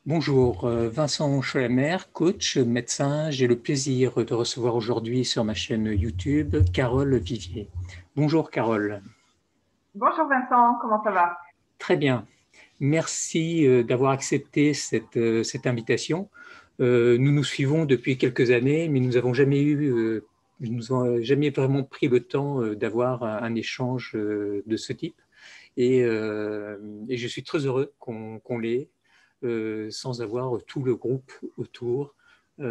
Bonjour, Vincent Cholamer, coach, médecin. J'ai le plaisir de recevoir aujourd'hui sur ma chaîne YouTube Carole Vivier. Bonjour Carole. Bonjour Vincent, comment ça va? Très bien. Merci d'avoir accepté cette invitation. Nous nous suivons depuis quelques années, mais nous avons jamais vraiment pris le temps d'avoir un échange de ce type. Et je suis très heureux qu'on l'ait sans avoir tout le groupe autour. On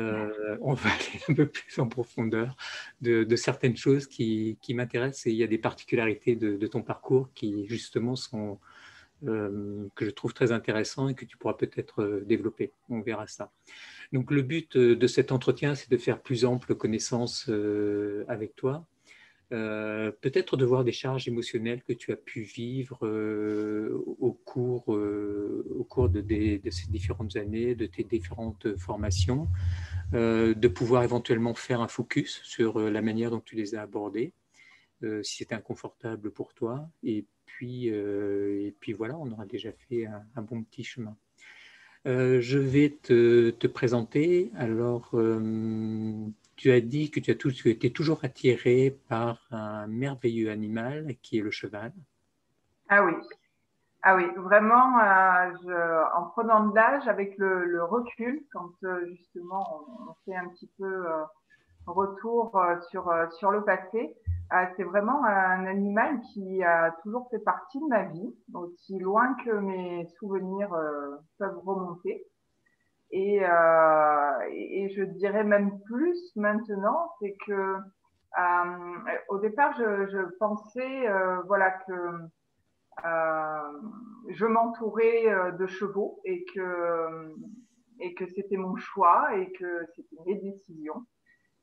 va aller un peu plus en profondeur de certaines choses qui m'intéressent et il y a des particularités de ton parcours qui justement sont que je trouve très intéressant et que tu pourras peut-être développer. On verra ça. Donc le but de cet entretien, c'est de faire plus ample connaissance avec toi. Peut-être de voir des charges émotionnelles que tu as pu vivre au cours de ces différentes années, de tes différentes formations, de pouvoir éventuellement faire un focus sur la manière dont tu les as abordées, si c'est inconfortable pour toi. Et puis voilà, on aura déjà fait un bon petit chemin. Je vais te présenter. Alors, tu as dit que tu étais toujours attiré par un merveilleux animal qui est le cheval. Ah oui, ah oui, vraiment, en prenant de l'âge, avec le recul, quand justement on fait un petit peu retour sur le passé, c'est vraiment un animal qui a toujours fait partie de ma vie, aussi loin que mes souvenirs peuvent remonter. Et je dirais même plus maintenant, c'est que au départ, je pensais voilà que Euh, je m'entourais de chevaux et que c'était mon choix et que c'était mes décisions.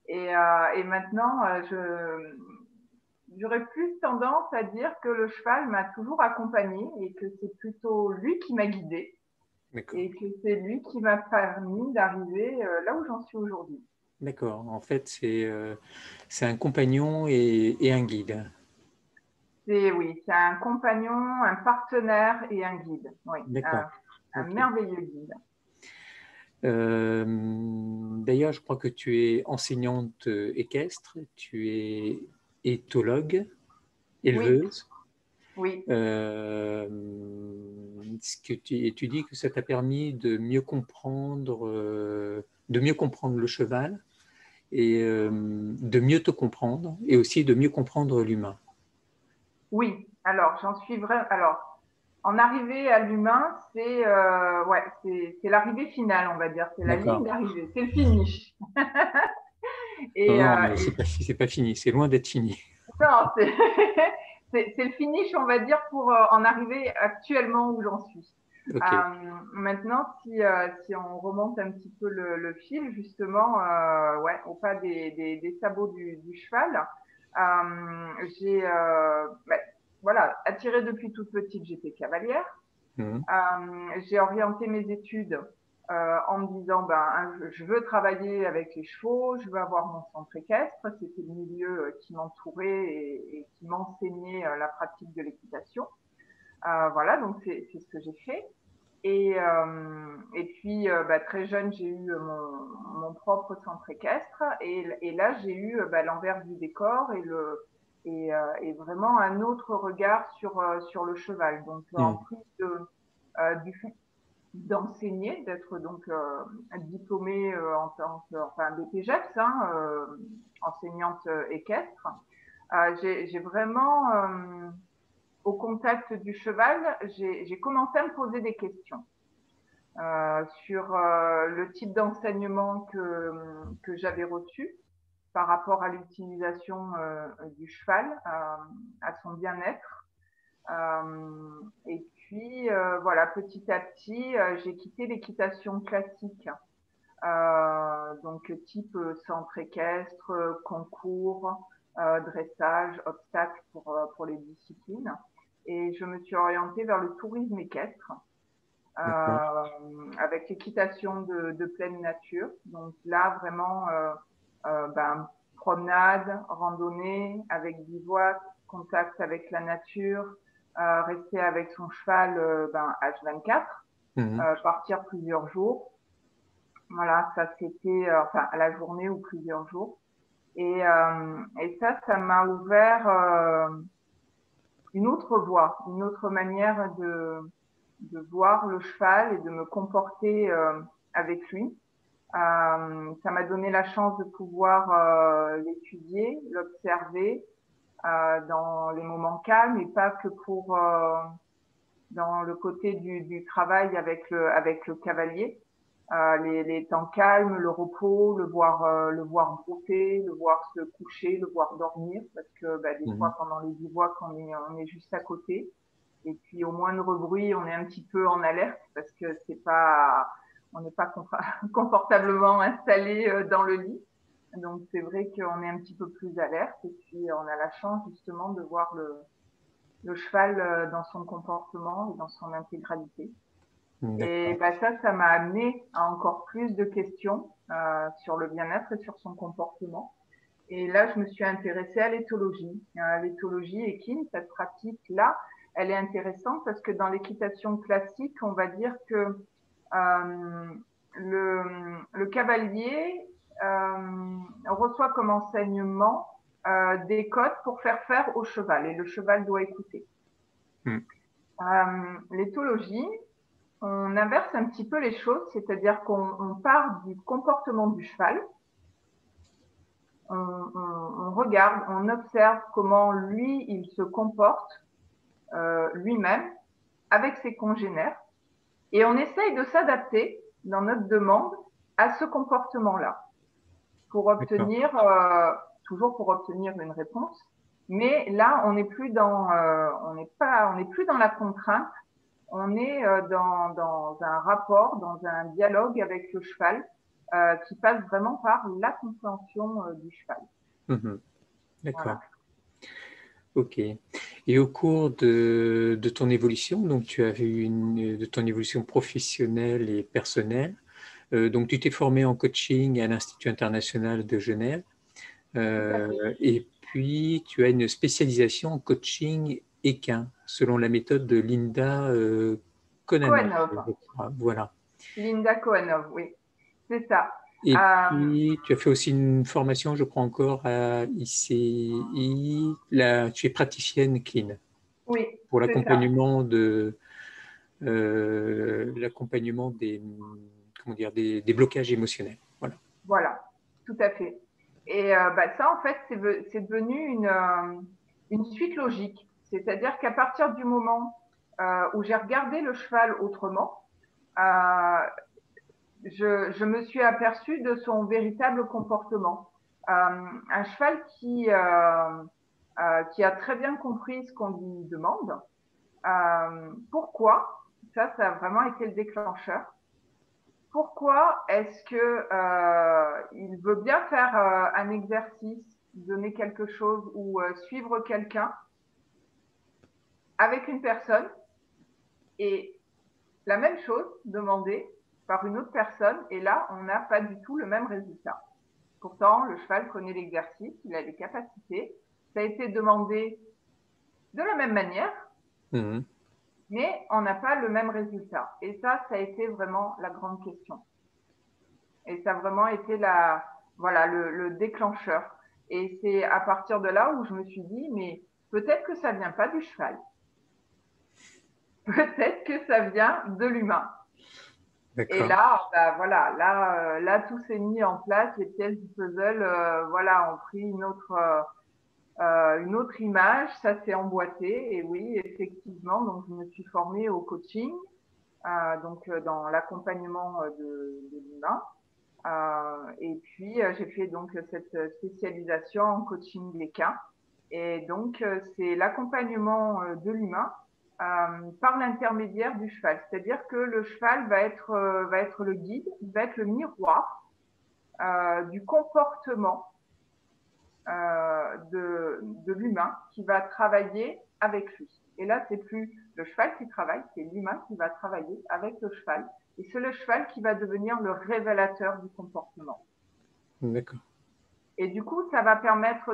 Et maintenant, j'aurais plus tendance à dire que le cheval m'a toujours accompagnée et que c'est plutôt lui qui m'a guidée D'accord. et que c'est lui qui m'a permis d'arriver là où j'en suis aujourd'hui. D'accord. En fait, c'est un compagnon et un guide. Oui, c'est un compagnon, un partenaire et un guide. Oui, D'accord. un Ok. merveilleux guide. Euh, D'ailleurs, je crois que tu es enseignante équestre, tu es éthologue, Oui, éleveuse. oui. Euh, et tu dis que ça t'a permis de mieux comprendre le cheval et de mieux te comprendre et aussi de mieux comprendre l'humain. Oui, alors j'en suis vrai. Alors, en arrivée à l'humain, ouais, c'est l'arrivée finale, on va dire. C'est la ligne D'accord. d'arrivée, c'est le finish. Non, Et, non, euh, mais et c'est pas fini, c'est loin d'être fini. non, c'est le finish, on va dire, pour en arriver actuellement où j'en suis. Ok. Maintenant, si on remonte un petit peu le fil, justement, ouais, au pas des sabots du cheval, bah, voilà, attirée depuis toute petite, j'étais cavalière. Mhm. J'ai orienté mes études en me disant, ben, je veux travailler avec les chevaux, je veux avoir mon centre équestre. C'était le milieu qui m'entourait et qui m'enseignait la pratique de l'équitation. Voilà, donc c'est ce que j'ai fait. Et puis, bah, très jeune, j'ai eu mon propre centre équestre. Et là, j'ai eu bah, l'envers du décor et vraiment un autre regard sur le cheval. Donc, en Mhm. plus du fait d'enseigner, d'être donc diplômée en tant que enfin BPGEPS, hein, enseignante équestre, j'ai vraiment au contact du cheval, j'ai commencé à me poser des questions sur le type d'enseignement que j'avais reçu par rapport à l'utilisation du cheval, à son bien-être. Et puis, voilà, petit à petit, j'ai quitté l'équitation classique, donc type centre équestre, concours, dressage, obstacles pour les disciplines. Et je me suis orientée vers le tourisme équestre, D'accord. avec l'équitation de pleine nature. Donc là, vraiment, ben, promenade, randonnée, avec bivouac, contact avec la nature, rester avec son cheval ben, H24. partir plusieurs jours. Voilà, ça c'était enfin à la journée ou plusieurs jours. Et ça m'a ouvert une autre voie, une autre manière de voir le cheval et de me comporter avec lui. Ça m'a donné la chance de pouvoir l'étudier, l'observer dans les moments calmes et pas que pour dans le côté du travail avec le cavalier. Les temps calmes, le repos, le voir brouter, le voir se coucher, le voir dormir, parce que des fois pendant les bivouacs on est juste à côté, et puis au moindre bruit on est un petit peu en alerte parce que on n'est pas confortablement installé dans le lit, donc c'est vrai qu'on est un petit peu plus alerte, et puis on a la chance justement de voir le cheval dans son comportement et dans son intégralité. Et ça m'a amené à encore plus de questions sur le bien-être et sur son comportement. Et là, je me suis intéressée à l'éthologie. L'éthologie équine, cette pratique-là, elle est intéressante parce que dans l'équitation classique, on va dire que le cavalier reçoit comme enseignement des codes pour faire au cheval, et le cheval doit écouter. L'éthologie, on inverse un petit peu les choses, c'est-à-dire qu'on part du comportement du cheval, on regarde, on observe comment lui, il se comporte lui-même avec ses congénères, et on essaye de s'adapter dans notre demande à ce comportement-là pour obtenir, toujours pour obtenir une réponse. Mais là, on n'est plus dans, on n'est plus dans la contrainte. On est dans un rapport, dans un dialogue avec le cheval qui passe vraiment par la compréhension du cheval. D'accord. Voilà. Ok. Et au cours de ton évolution, donc tu as eu de ton évolution professionnelle et personnelle, donc tu t'es formé en coaching à l'Institut international de Genève, et puis tu as une spécialisation en coaching équin, selon la méthode de Linda Kohanov. Voilà. Linda Kohanov, oui, c'est ça. Et puis, tu as fait aussi une formation, je crois encore, à ICI. Tu es praticienne clean. Oui. Pour l'accompagnement l'accompagnement des blocages émotionnels. Voilà. Voilà, tout à fait. Et ça, en fait, c'est devenu une suite logique. C'est-à-dire qu'à partir du moment où j'ai regardé le cheval autrement, je me suis aperçue de son véritable comportement. Un cheval qui a très bien compris ce qu'on lui demande. Pourquoi? Ça a vraiment été le déclencheur. Pourquoi est-ce que il veut bien faire un exercice, donner quelque chose ou suivre quelqu'un avec une personne, et la même chose demandée par une autre personne, et là on n'a pas du tout le même résultat. Pourtant le cheval connaît l'exercice, il a les capacités, ça a été demandé de la même manière, mais on n'a pas le même résultat. Et ça a été vraiment la grande question. Et ça a vraiment été le déclencheur. Et c'est à partir de là où je me suis dit, mais peut-être que ça vient pas du cheval. Peut-être que ça vient de l'humain. Et là, là, tout s'est mis en place. Les pièces du puzzle, ont pris une autre image. Ça s'est emboîté. Et oui, effectivement, donc je me suis formée au coaching, dans l'accompagnement de l'humain. Et puis j'ai fait donc cette spécialisation en coaching équin, et donc c'est l'accompagnement de l'humain par l'intermédiaire du cheval, c'est-à-dire que le cheval va être le guide, va être le miroir du comportement de l'humain qui va travailler avec lui. Et là, c'est plus le cheval qui travaille, c'est l'humain qui va travailler avec le cheval. Et c'est le cheval qui va devenir le révélateur du comportement. D'accord. Et du coup, ça va permettre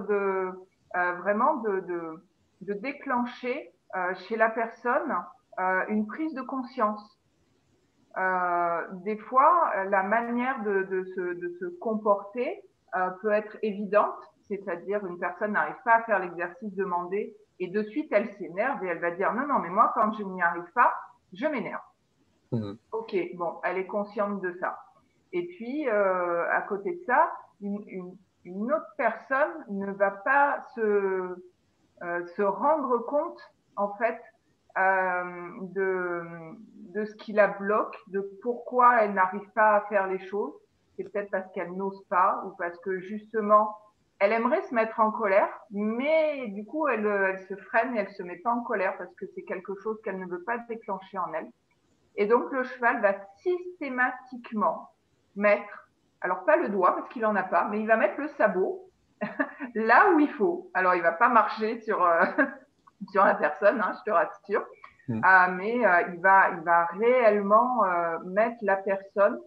vraiment de déclencher chez la personne une prise de conscience des fois, la manière de se comporter peut être évidente, c'est-à-dire une personne n'arrive pas à faire l'exercice demandé et de suite elle s'énerve et elle va dire non, non, mais moi quand je n'y arrive pas, je m'énerve. Mhm. Ok, bon, elle est consciente de ça. Et puis, à côté de ça, une autre personne ne va pas se rendre compte, en fait, de ce qui la bloque, de pourquoi elle n'arrive pas à faire les choses. C'est peut-être parce qu'elle n'ose pas ou parce que justement, elle aimerait se mettre en colère, mais du coup, elle se freine et elle se met pas en colère parce que c'est quelque chose qu'elle ne veut pas déclencher en elle. Et donc, le cheval va systématiquement mettre, alors pas le doigt parce qu'il en a pas, mais il va mettre le sabot là où il faut. Alors, il va pas marcher sur, sur la personne, hein, je te rassure, Mhm. mais il va réellement mettre la personne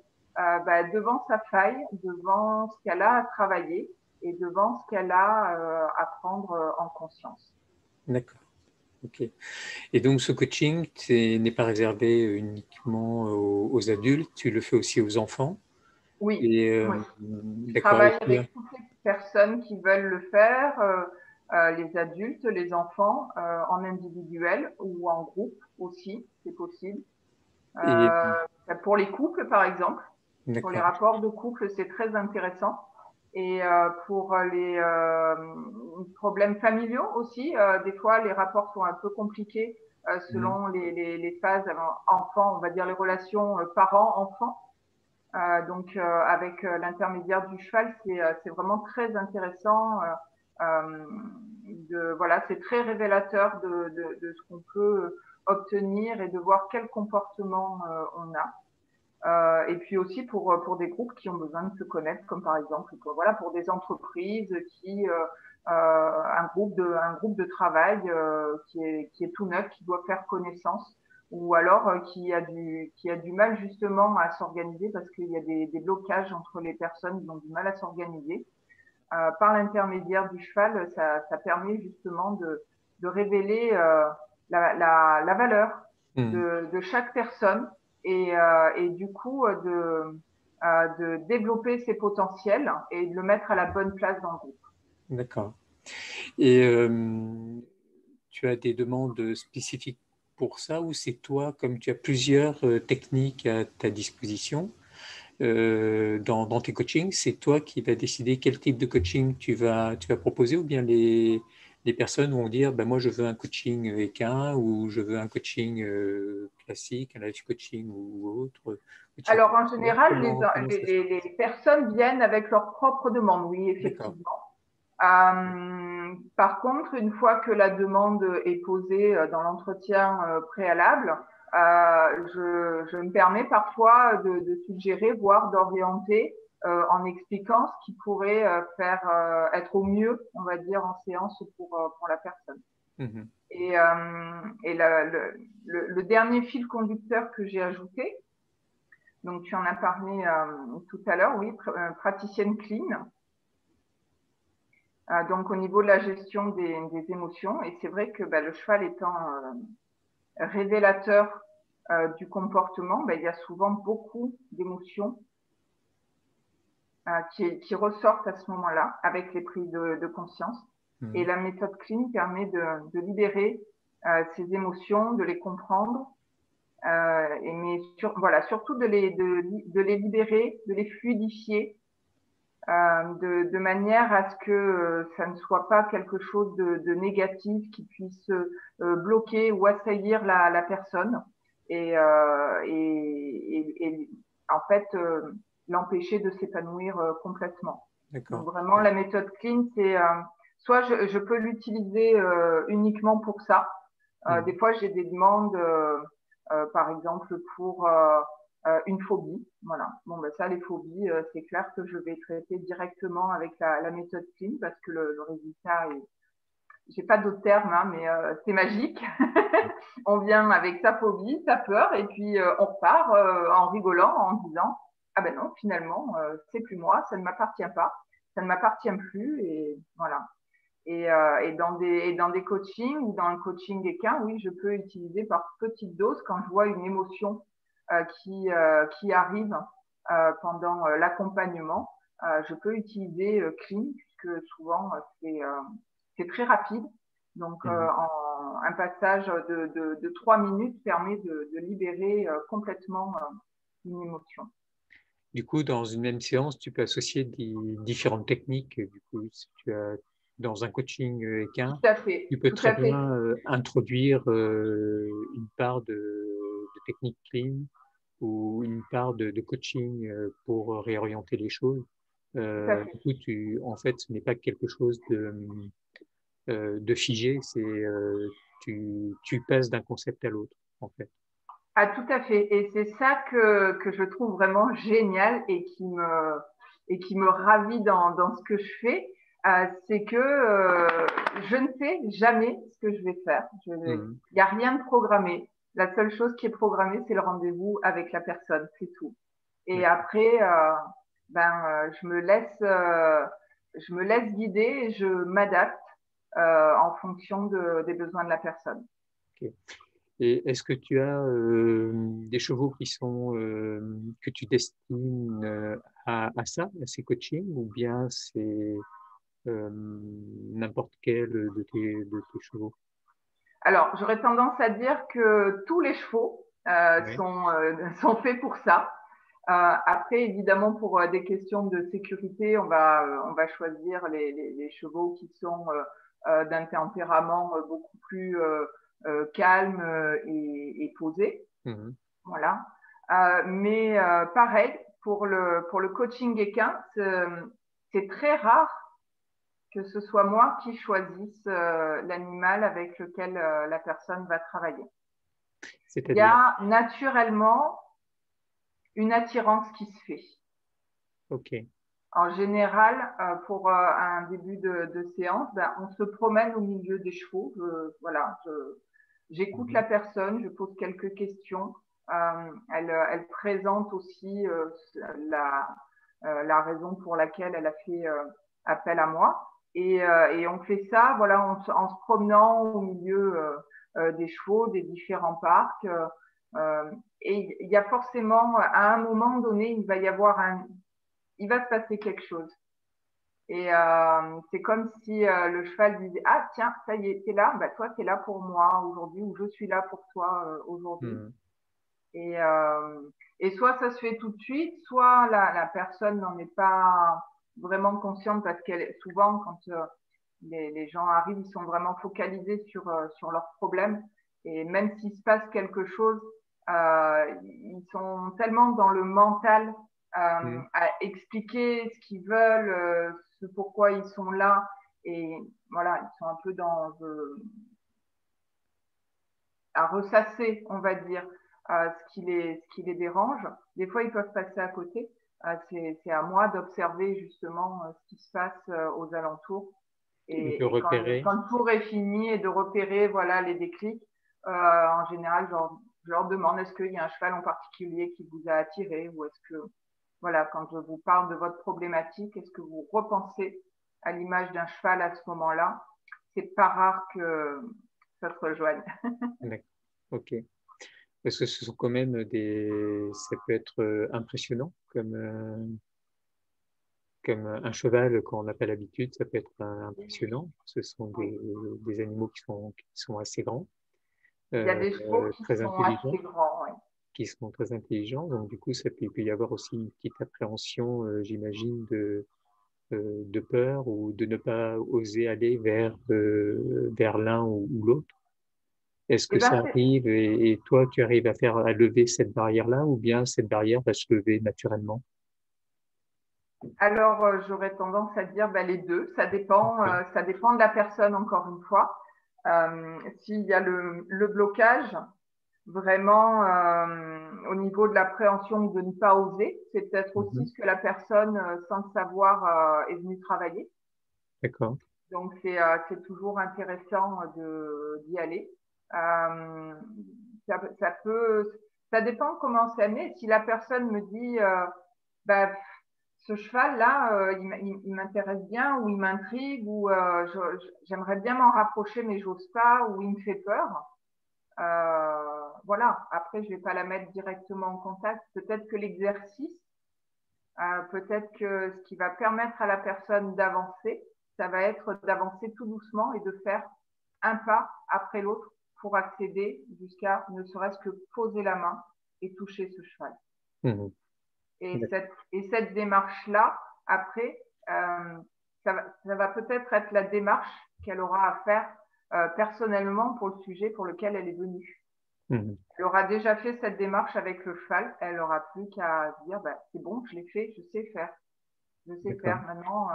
devant sa faille, devant ce qu'elle a à travailler et devant ce qu'elle a à prendre en conscience. D'accord. Ok. Et donc, ce coaching n'est pas réservé uniquement aux adultes, tu le fais aussi aux enfants. Oui, Et oui. Je d'accord. travaille avec toutes les personnes qui veulent le faire, les adultes, les enfants, en individuel ou en groupe aussi, c'est possible. Et Euh, pour les couples, par exemple, pour les d'accord. rapports de couple, c'est très intéressant. Et pour les problèmes familiaux aussi, des fois, les rapports sont un peu compliqués Mhm. selon les phases enfants, on va dire les relations parents-enfants. Donc, avec l'intermédiaire du cheval, c'est vraiment très intéressant. Voilà, c'est très révélateur de ce qu'on peut obtenir et de voir quel comportement on a. Et puis aussi pour des groupes qui ont besoin de se connaître, comme par exemple, voilà, pour des entreprises qui un groupe de travail qui est tout neuf, qui doit faire connaissance, ou alors qui a du mal justement à s'organiser parce qu'il y a des blocages entre les personnes qui ont du mal à s'organiser. Par l'intermédiaire du cheval, ça permet justement de révéler la valeur Mhm. de chaque personne et du coup de développer ses potentiels et de le mettre à la bonne place dans le groupe. D'accord. Et tu as des demandes spécifiques pour ça ou c'est toi, comme tu as plusieurs techniques à ta disposition dans tes coachings, c'est toi qui vas décider quel type de coaching tu vas proposer ou bien les personnes vont dire ben moi je veux un coaching équin ou je veux un coaching classique, un life coaching ou autre coaching Alors en professionnel. général, Comment ça se passe? les personnes viennent avec leurs propres demandes, oui, D'accord. effectivement. Par contre, une fois que la demande est posée dans l'entretien préalable, je me permets parfois de suggérer, voire d'orienter en expliquant ce qui pourrait faire être au mieux, on va dire, en séance pour la personne. Mhm. Et le dernier fil conducteur que j'ai ajouté, donc tu en as parlé tout à l'heure, oui, praticienne clean. Donc au niveau de la gestion des émotions. Et c'est vrai que le cheval étant révélateur du comportement, il y a souvent beaucoup d'émotions qui ressortent à ce moment-là avec les prises de conscience. Et Mhm. la méthode clean permet de libérer ces émotions, de les comprendre, mais voilà, surtout de les libérer, de les fluidifier de manière à ce que ça ne soit pas quelque chose de négatif qui puisse bloquer ou assaillir la personne et en fait l'empêcher de s'épanouir complètement. Donc D'accord. vraiment la méthode clean, c'est soit je peux l'utiliser uniquement pour ça. Des Mhm. fois j'ai des demandes, par exemple pour une phobie. Voilà. Bon, ça, les phobies, c'est clair que je vais traiter directement avec la méthode clean parce que le résultat est, j'ai pas d'autres termes, hein, mais c'est magique. On vient avec sa phobie, sa peur, et puis on repart en rigolant, en disant ah ben non, finalement, c'est plus moi, ça ne m'appartient pas, ça ne m'appartient plus, et voilà. Et dans des coachings ou dans un coaching équin, oui, je peux utiliser par petites doses quand je vois une émotion qui arrive pendant l'accompagnement, je peux utiliser Clean puisque souvent c'est très rapide. Donc, un passage de 3 minutes permet de libérer complètement une émotion. Du coup, dans une même séance, tu peux associer différentes techniques. Du coup, si tu as dans un coaching équin, tu peux très bien introduire une part de technique clean ou une part de coaching pour réorienter les choses. Du coup, en fait, ce n'est pas quelque chose de figé, c'est tu passes d'un concept à l'autre, en fait. Ah, tout à fait. Et c'est ça que je trouve vraiment génial et qui me ravit dans ce que je fais. C'est que je ne sais jamais ce que je vais faire. Il n'y a rien de programmé. La seule chose qui est programmée, c'est le rendez-vous avec la personne, c'est tout. Et après, je me laisse guider et je m'adapte en fonction des besoins de la personne. Okay. Et est-ce que tu as des chevaux qui sont que tu destines à ça, à ces coachings, ou bien c'est n'importe quel de tes chevaux? Alors, j'aurais tendance à dire que tous les chevaux sont faits pour ça. Après, évidemment, pour des questions de sécurité, on va choisir les chevaux qui sont d'un tempérament beaucoup plus calme et posé. Voilà. Mais pareil, pour le coaching équin, c'est très rare que ce soit moi qui choisisse l'animal avec lequel la personne va travailler. Il y a naturellement une attirance qui se fait. Ok. En général, pour un début de séance, on se promène au milieu des chevaux. J'écoute la personne, je pose quelques questions. Elle présente aussi la raison pour laquelle elle a fait appel à moi. Et on fait ça, voilà, en se promenant au milieu des chevaux, des différents parcs. Et il y a forcément, à un moment donné, il va se passer quelque chose. Et c'est comme si le cheval disait: ah tiens, ça y est, t'es là, bah toi t'es là pour moi aujourd'hui, ou je suis là pour toi aujourd'hui. Et soit ça se fait tout de suite, soit la personne n'en est pas vraiment consciente, parce qu'elle souvent quand les gens arrivent, ils sont vraiment focalisés sur leurs problèmes, et même s'il se passe quelque chose, ils sont tellement dans le mental à expliquer ce qu'ils veulent, ce pourquoi ils sont là, et voilà, ils sont un peu à ressasser, on va dire, ce qui les dérange. Des fois, ils peuvent passer à côté. C'est à moi d'observer justement ce qui se passe aux alentours. Et quand le tour est fini, et de repérer voilà, les déclics, en général, je leur demande: est-ce qu'il y a un cheval en particulier qui vous a attiré, ou est-ce que, voilà, quand je vous parle de votre problématique, est-ce que vous repensez à l'image d'un cheval à ce moment-là? C'est pas rare que ça se rejoigne. D'accord. Ok. Parce que ce sont quand même ça peut être impressionnant comme un cheval quand on n'a pas l'habitude, ça peut être impressionnant. Ce sont des animaux qui sont assez grands. Il y a des chevaux qui très sont intelligents, assez grands, oui. qui sont très intelligents. Donc, du coup, il peut y avoir aussi une petite appréhension, j'imagine, de peur, ou de ne pas oser aller vers l'un ou l'autre. Est-ce que ça arrive, et toi, tu arrives à lever cette barrière-là, ou bien cette barrière va se lever naturellement? Alors, j'aurais tendance à dire les deux. Ça dépend de la personne, encore une fois. S'il y a le blocage, vraiment au niveau de l'appréhension de ne pas oser, c'est peut-être aussi ce que la personne, sans le savoir, est venue travailler. D'accord. Donc, c'est toujours intéressant d'y aller. Ça dépend comment c'est amené. Si la personne me dit ce cheval-là, il m'intéresse bien, ou il m'intrigue, ou j'aimerais bien m'en rapprocher, mais j'ose pas, ou il me fait peur. voilà, après, je vais pas la mettre directement en contact. Peut-être que l'exercice, peut-être que ce qui va permettre à la personne d'avancer, ça va être d'avancer tout doucement et de faire un pas après l'autre pour accéder jusqu'à ne serait-ce que poser la main et toucher ce cheval. Mhm. Et cette démarche-là, après, ça va peut-être être la démarche qu'elle aura à faire personnellement pour le sujet pour lequel elle est venue. Mhm. Elle aura déjà fait cette démarche avec le cheval, elle n'aura plus qu'à se dire, bah, c'est bon, je l'ai fait, je sais faire. Je sais faire maintenant,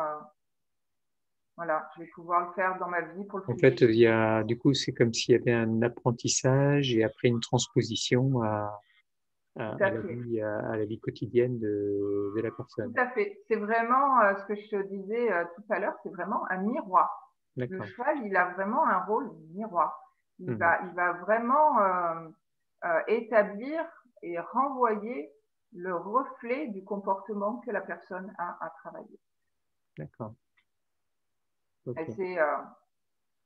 voilà, je vais pouvoir le faire dans ma vie pour le En sujet. fait, du coup, c'est comme s'il y avait un apprentissage et après une transposition Tout à fait. à la vie quotidienne de la Tout personne. à fait. C'est vraiment ce que je te disais tout à l'heure, c'est vraiment un miroir. Le D'accord. cheval, il a vraiment un rôle miroir. Mhm. Il va vraiment établir et renvoyer le reflet du comportement que la personne a à travailler. D'accord. Et Ok.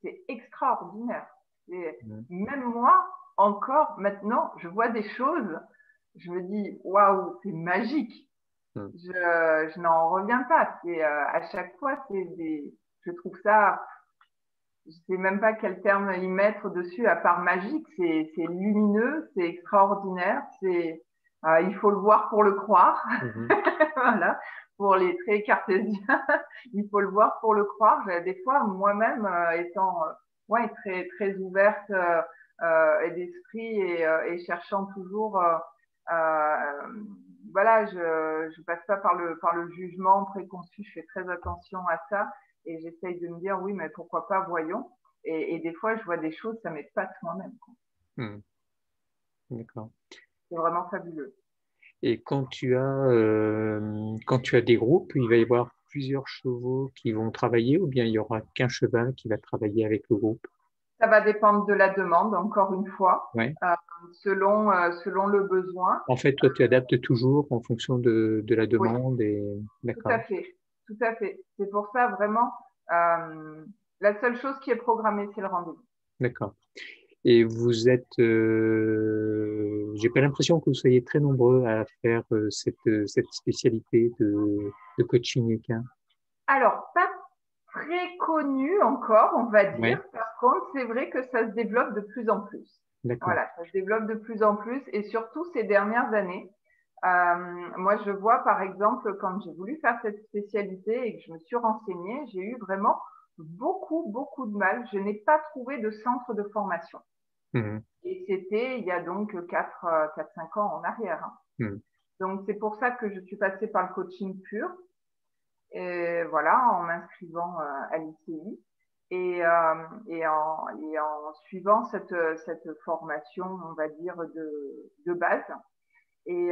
c'est extraordinaire. Et Mhm. même moi, encore maintenant, je vois des choses, je me dis, waouh, c'est magique. Mhm. Je n'en reviens pas. C'est à chaque fois, je trouve ça, je sais même pas quel terme y mettre dessus à part magique. C'est lumineux, c'est extraordinaire. Il faut le voir pour le croire. Mhm. Voilà, pour les traits cartésiens, il faut le voir pour le croire. Des fois, moi-même, étant ouais, très ouverte et d'esprit et cherchant toujours, voilà, je passe pas par le jugement préconçu. Je fais très attention à ça et j'essaye de me dire oui, mais pourquoi pas, voyons. Et des fois, je vois des choses, ça m'épate moi-même. Mhm. D'accord. C'est vraiment fabuleux. Et quand tu as des groupes, il va y avoir plusieurs chevaux qui vont travailler ou bien il y aura qu'un cheval qui va travailler avec le groupe? Ça va dépendre de la demande, encore une fois, Ouais. selon le besoin. En fait, toi, tu adaptes toujours en fonction de la Oui, demande et tout à d'accord, fait. Tout à fait. C'est pour ça, vraiment, euh, la seule chose qui est programmée, c'est le rendez-vous. d'accord. Et j'ai pas l'impression que vous soyez très nombreux à faire cette spécialité de coaching équin. Alors, pas très connu encore, on va dire. Ouais, Par contre, c'est vrai que ça se développe de plus en plus. d'accord. Voilà, ça se développe de plus en plus et surtout ces dernières années. Moi, je vois par exemple quand j'ai voulu faire cette spécialité et que je me suis renseignée, j'ai eu vraiment beaucoup de mal. Je n'ai pas trouvé de centre de formation. Mhm, Et c'était il y a donc 4-5 ans en arrière. Hein. mhm, Donc, c'est pour ça que je suis passée par le coaching pur. Et voilà, en m'inscrivant à l'ICI et en suivant cette formation, on va dire, de base. Et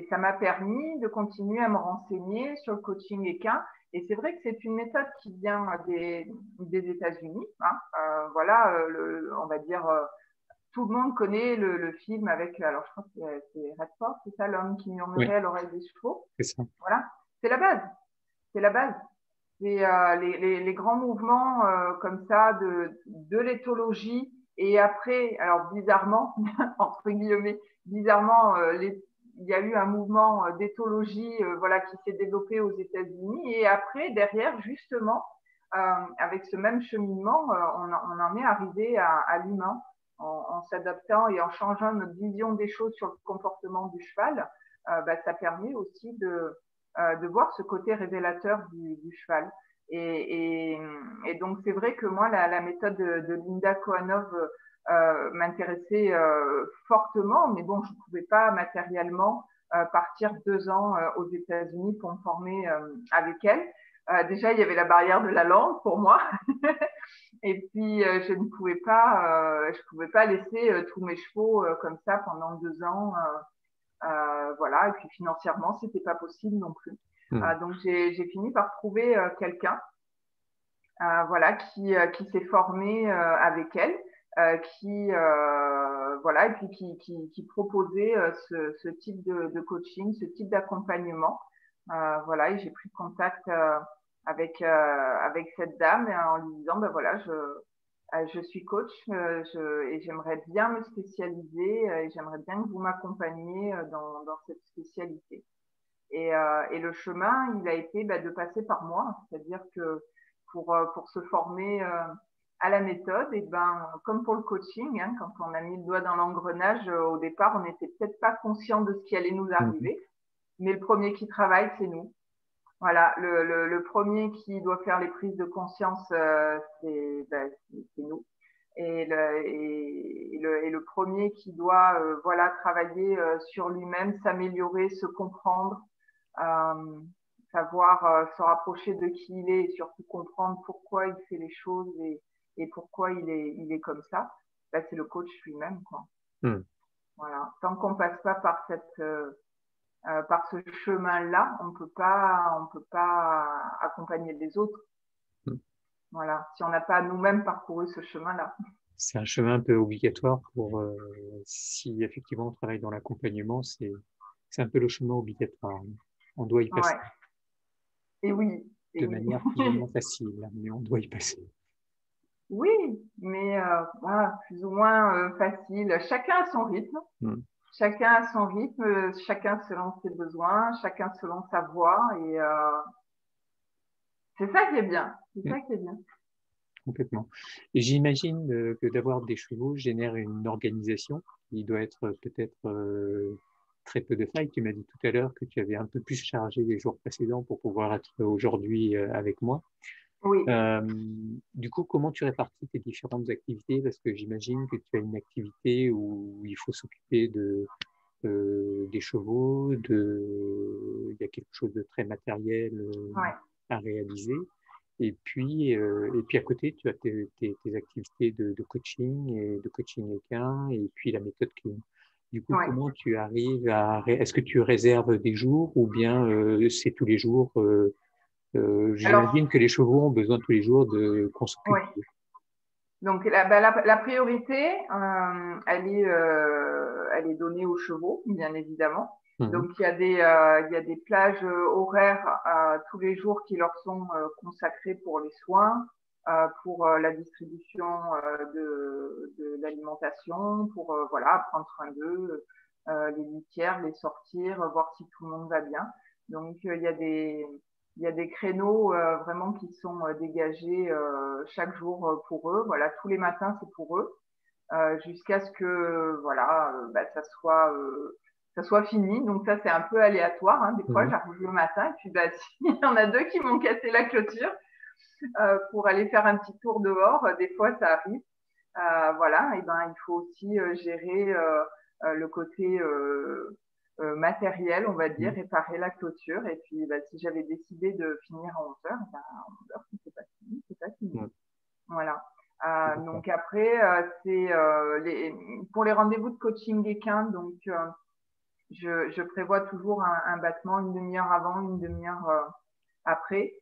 ça m'a permis de continuer à me renseigner sur le coaching équin. Et c'est vrai que c'est une méthode qui vient des États-Unis. Hein. Voilà, on va dire, tout le monde connaît le film avec, alors je crois que c'est Redford, c'est ça, l'homme qui oui, murmurait à l'oreille des chevaux. c'est ça. Voilà, c'est la base. C'est la base. C'est les grands mouvements comme ça de l'éthologie. Et après, alors bizarrement, entre guillemets, bizarrement, il y a eu un mouvement d'éthologie voilà, qui s'est développé aux États-Unis. Et après, derrière, justement, avec ce même cheminement, on en est arrivé à l'humain en s'adaptant et en changeant notre vision des choses sur le comportement du cheval. Bah, ça permet aussi de voir ce côté révélateur du cheval. Et donc, c'est vrai que moi, la méthode de Linda Kohanov m'intéressait fortement, mais bon, je ne pouvais pas matériellement partir 2 ans aux États-Unis pour me former avec elle. Déjà, il y avait la barrière de la langue pour moi. Et puis, je pouvais pas laisser tous mes chevaux comme ça pendant 2 ans. Voilà. Et puis, financièrement, c'était pas possible non plus. Mhm, Donc, j'ai fini par trouver quelqu'un voilà, qui s'est formé avec elle, voilà, et puis qui proposait ce type de coaching, ce type d'accompagnement. Voilà, et j'ai pris contact avec cette dame en lui disant, ben voilà, Je suis coach et j'aimerais bien me spécialiser et j'aimerais bien que vous m'accompagniez dans cette spécialité. Et le chemin, il a été de passer par moi, c'est-à-dire que pour se former à la méthode, et comme pour le coaching, hein, quand on a mis le doigt dans l'engrenage, au départ, on n'était peut-être pas conscient de ce qui allait nous arriver, mais le premier qui travaille, c'est nous. Voilà, le premier qui doit faire les prises de conscience, c'est nous. Et le premier qui doit travailler sur lui-même, s'améliorer, se comprendre, savoir se rapprocher de qui il est et surtout comprendre pourquoi il fait les choses et pourquoi il est comme ça, c'est le coach lui-même, quoi. Voilà. Tant qu'on passe pas par par ce chemin-là, on peut pas accompagner les autres. Voilà. Si on n'a pas nous-mêmes parcouru ce chemin-là. C'est un chemin un peu obligatoire pour si effectivement on travaille dans l'accompagnement, c'est un peu le chemin obligatoire. On doit y passer. Ouais. Et oui. De manière plus ou moins facile, mais on doit y passer. Oui, mais plus ou moins facile. Chacun a son rythme. Chacun a son rythme, chacun selon ses besoins, chacun selon sa voie. Et c'est ça qui est bien. C'est ça qui est bien. Complètement. Et j'imagine que d'avoir des chevaux génère une organisation qui doit être peut-être très peu de failles. Tu m'as dit tout à l'heure que tu avais un peu plus chargé les jours précédents pour pouvoir être aujourd'hui avec moi. Oui. Du coup, comment tu répartis tes différentes activités? Parce que j'imagine que tu as une activité où il faut s'occuper des chevaux, il y a quelque chose de très matériel à réaliser. Et puis à côté, tu as tes activités de coaching et de coaching équin et puis la méthode clean. Du coup, comment tu arrives est-ce que tu réserves des jours ou bien c'est tous les jours j'imagine que les chevaux ont besoin tous les jours qu'on s'occupe d'eux. Donc, la priorité, elle est donnée aux chevaux, bien évidemment. Donc, il y a des plages horaires tous les jours qui leur sont consacrées pour les soins, pour la distribution de l'alimentation, pour prendre soin d'eux, les litières, les sortir, voir si tout le monde va bien. Donc, il y a des créneaux vraiment qui sont dégagés chaque jour pour eux. Voilà, tous les matins, c'est pour eux, jusqu'à ce que ça soit fini. Donc ça, c'est un peu aléatoire. Hein. Des fois, j'arrive le matin et puis s'il y en a deux qui m'ont cassé la clôture pour aller faire un petit tour dehors, des fois, ça arrive. Et il faut aussi gérer le côté matériel, on va dire, réparer la clôture. Et puis, si j'avais décidé de finir à 11h, à 11h, si c'est pas fini, c'est pas fini. Voilà. Donc après, c'est pour les rendez-vous de coaching équin, donc je prévois toujours un battement une demi-heure avant, une demi-heure après,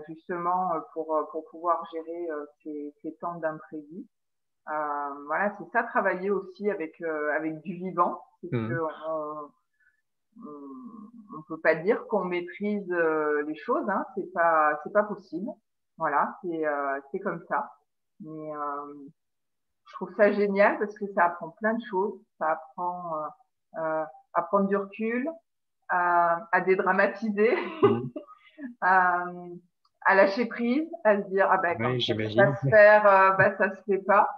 justement pour pouvoir gérer ces temps d'imprévu. Voilà, c'est ça, travailler aussi avec du vivant, parce que on peut pas dire qu'on maîtrise les choses, hein, c'est pas possible. Voilà, c'est comme ça. Mais je trouve ça génial parce que ça apprend plein de choses, ça apprend à prendre du recul, à dédramatiser, à lâcher prise, à se dire quand ça va se faire, ça se fait pas.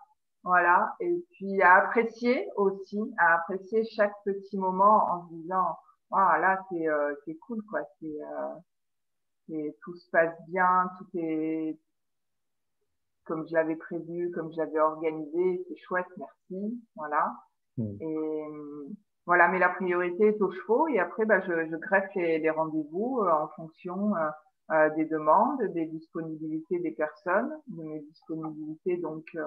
Voilà, et puis à apprécier aussi, à apprécier chaque petit moment en se disant là c'est cool quoi, tout se passe bien, tout est comme je l'avais prévu, comme je l'avais organisé, c'est chouette, merci, voilà. Et voilà, mais la priorité est aux chevaux et après je greffe les rendez-vous en fonction des demandes, des disponibilités des personnes, de mes disponibilités donc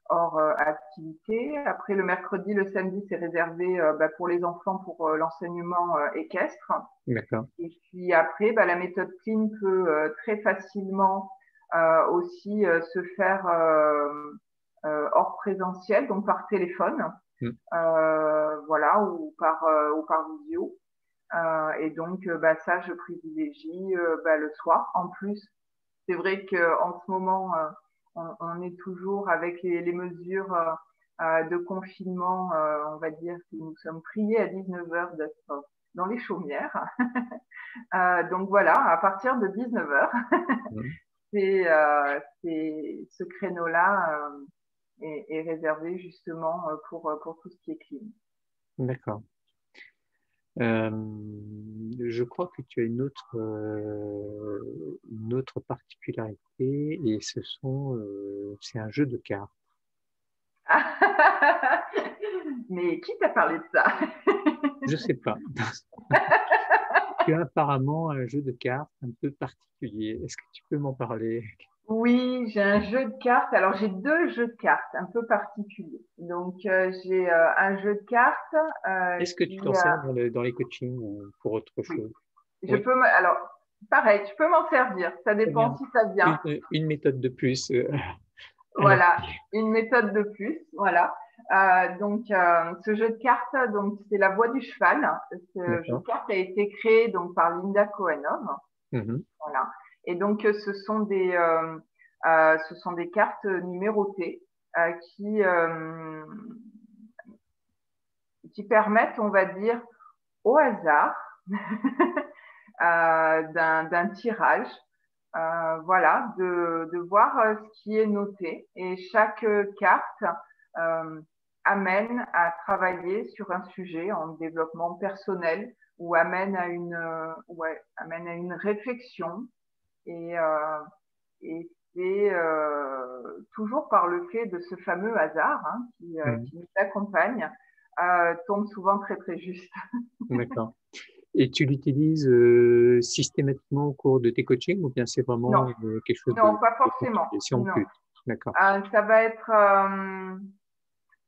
hors activité. Après, le mercredi, le samedi, c'est réservé pour les enfants pour l'enseignement équestre. D'accord. Et puis après, la méthode clean peut très facilement aussi se faire hors présentiel, donc par téléphone, ou par visio. Et donc, ça, je privilégie le soir. En plus, c'est vrai qu'en ce moment, on est toujours avec les mesures de confinement, on va dire que nous sommes priés à 19 heures d'être dans les chaumières. Donc voilà, à partir de 19 heures, ce créneau-là est réservé justement pour tout ce qui est clim. D'accord. Je crois que tu as une autre particularité et c'est un jeu de cartes. Mais qui t'a parlé de ça? Je sais pas. Tu as apparemment un jeu de cartes un peu particulier. Est-ce que tu peux m'en parler? Oui, j'ai un jeu de cartes. Alors, j'ai deux jeux de cartes un peu particuliers. Donc, j'ai un jeu de cartes Est-ce que tu t'en sers dans les coachings ou pour autre chose? Oui. Alors, pareil, je peux m'en servir. Ça dépend si ça vient. Une méthode de plus. Voilà, une méthode de plus. Voilà. Donc, ce jeu de cartes, donc c'est la voix du cheval. Ce jeu de cartes a été créé donc par Linda Cohenhomme. Voilà. Et donc, ce sont des cartes numérotées qui permettent, on va dire, au hasard d'un tirage, voilà, de voir ce qui est noté. Et chaque carte amène à travailler sur un sujet en développement personnel ou amène à une réflexion. Et c'est toujours par le fait de ce fameux hasard qui nous accompagne, tombe souvent très très juste. D'accord. Et tu l'utilises systématiquement au cours de tes coachings ou bien c'est vraiment quelque chose non, pas forcément. D'accord.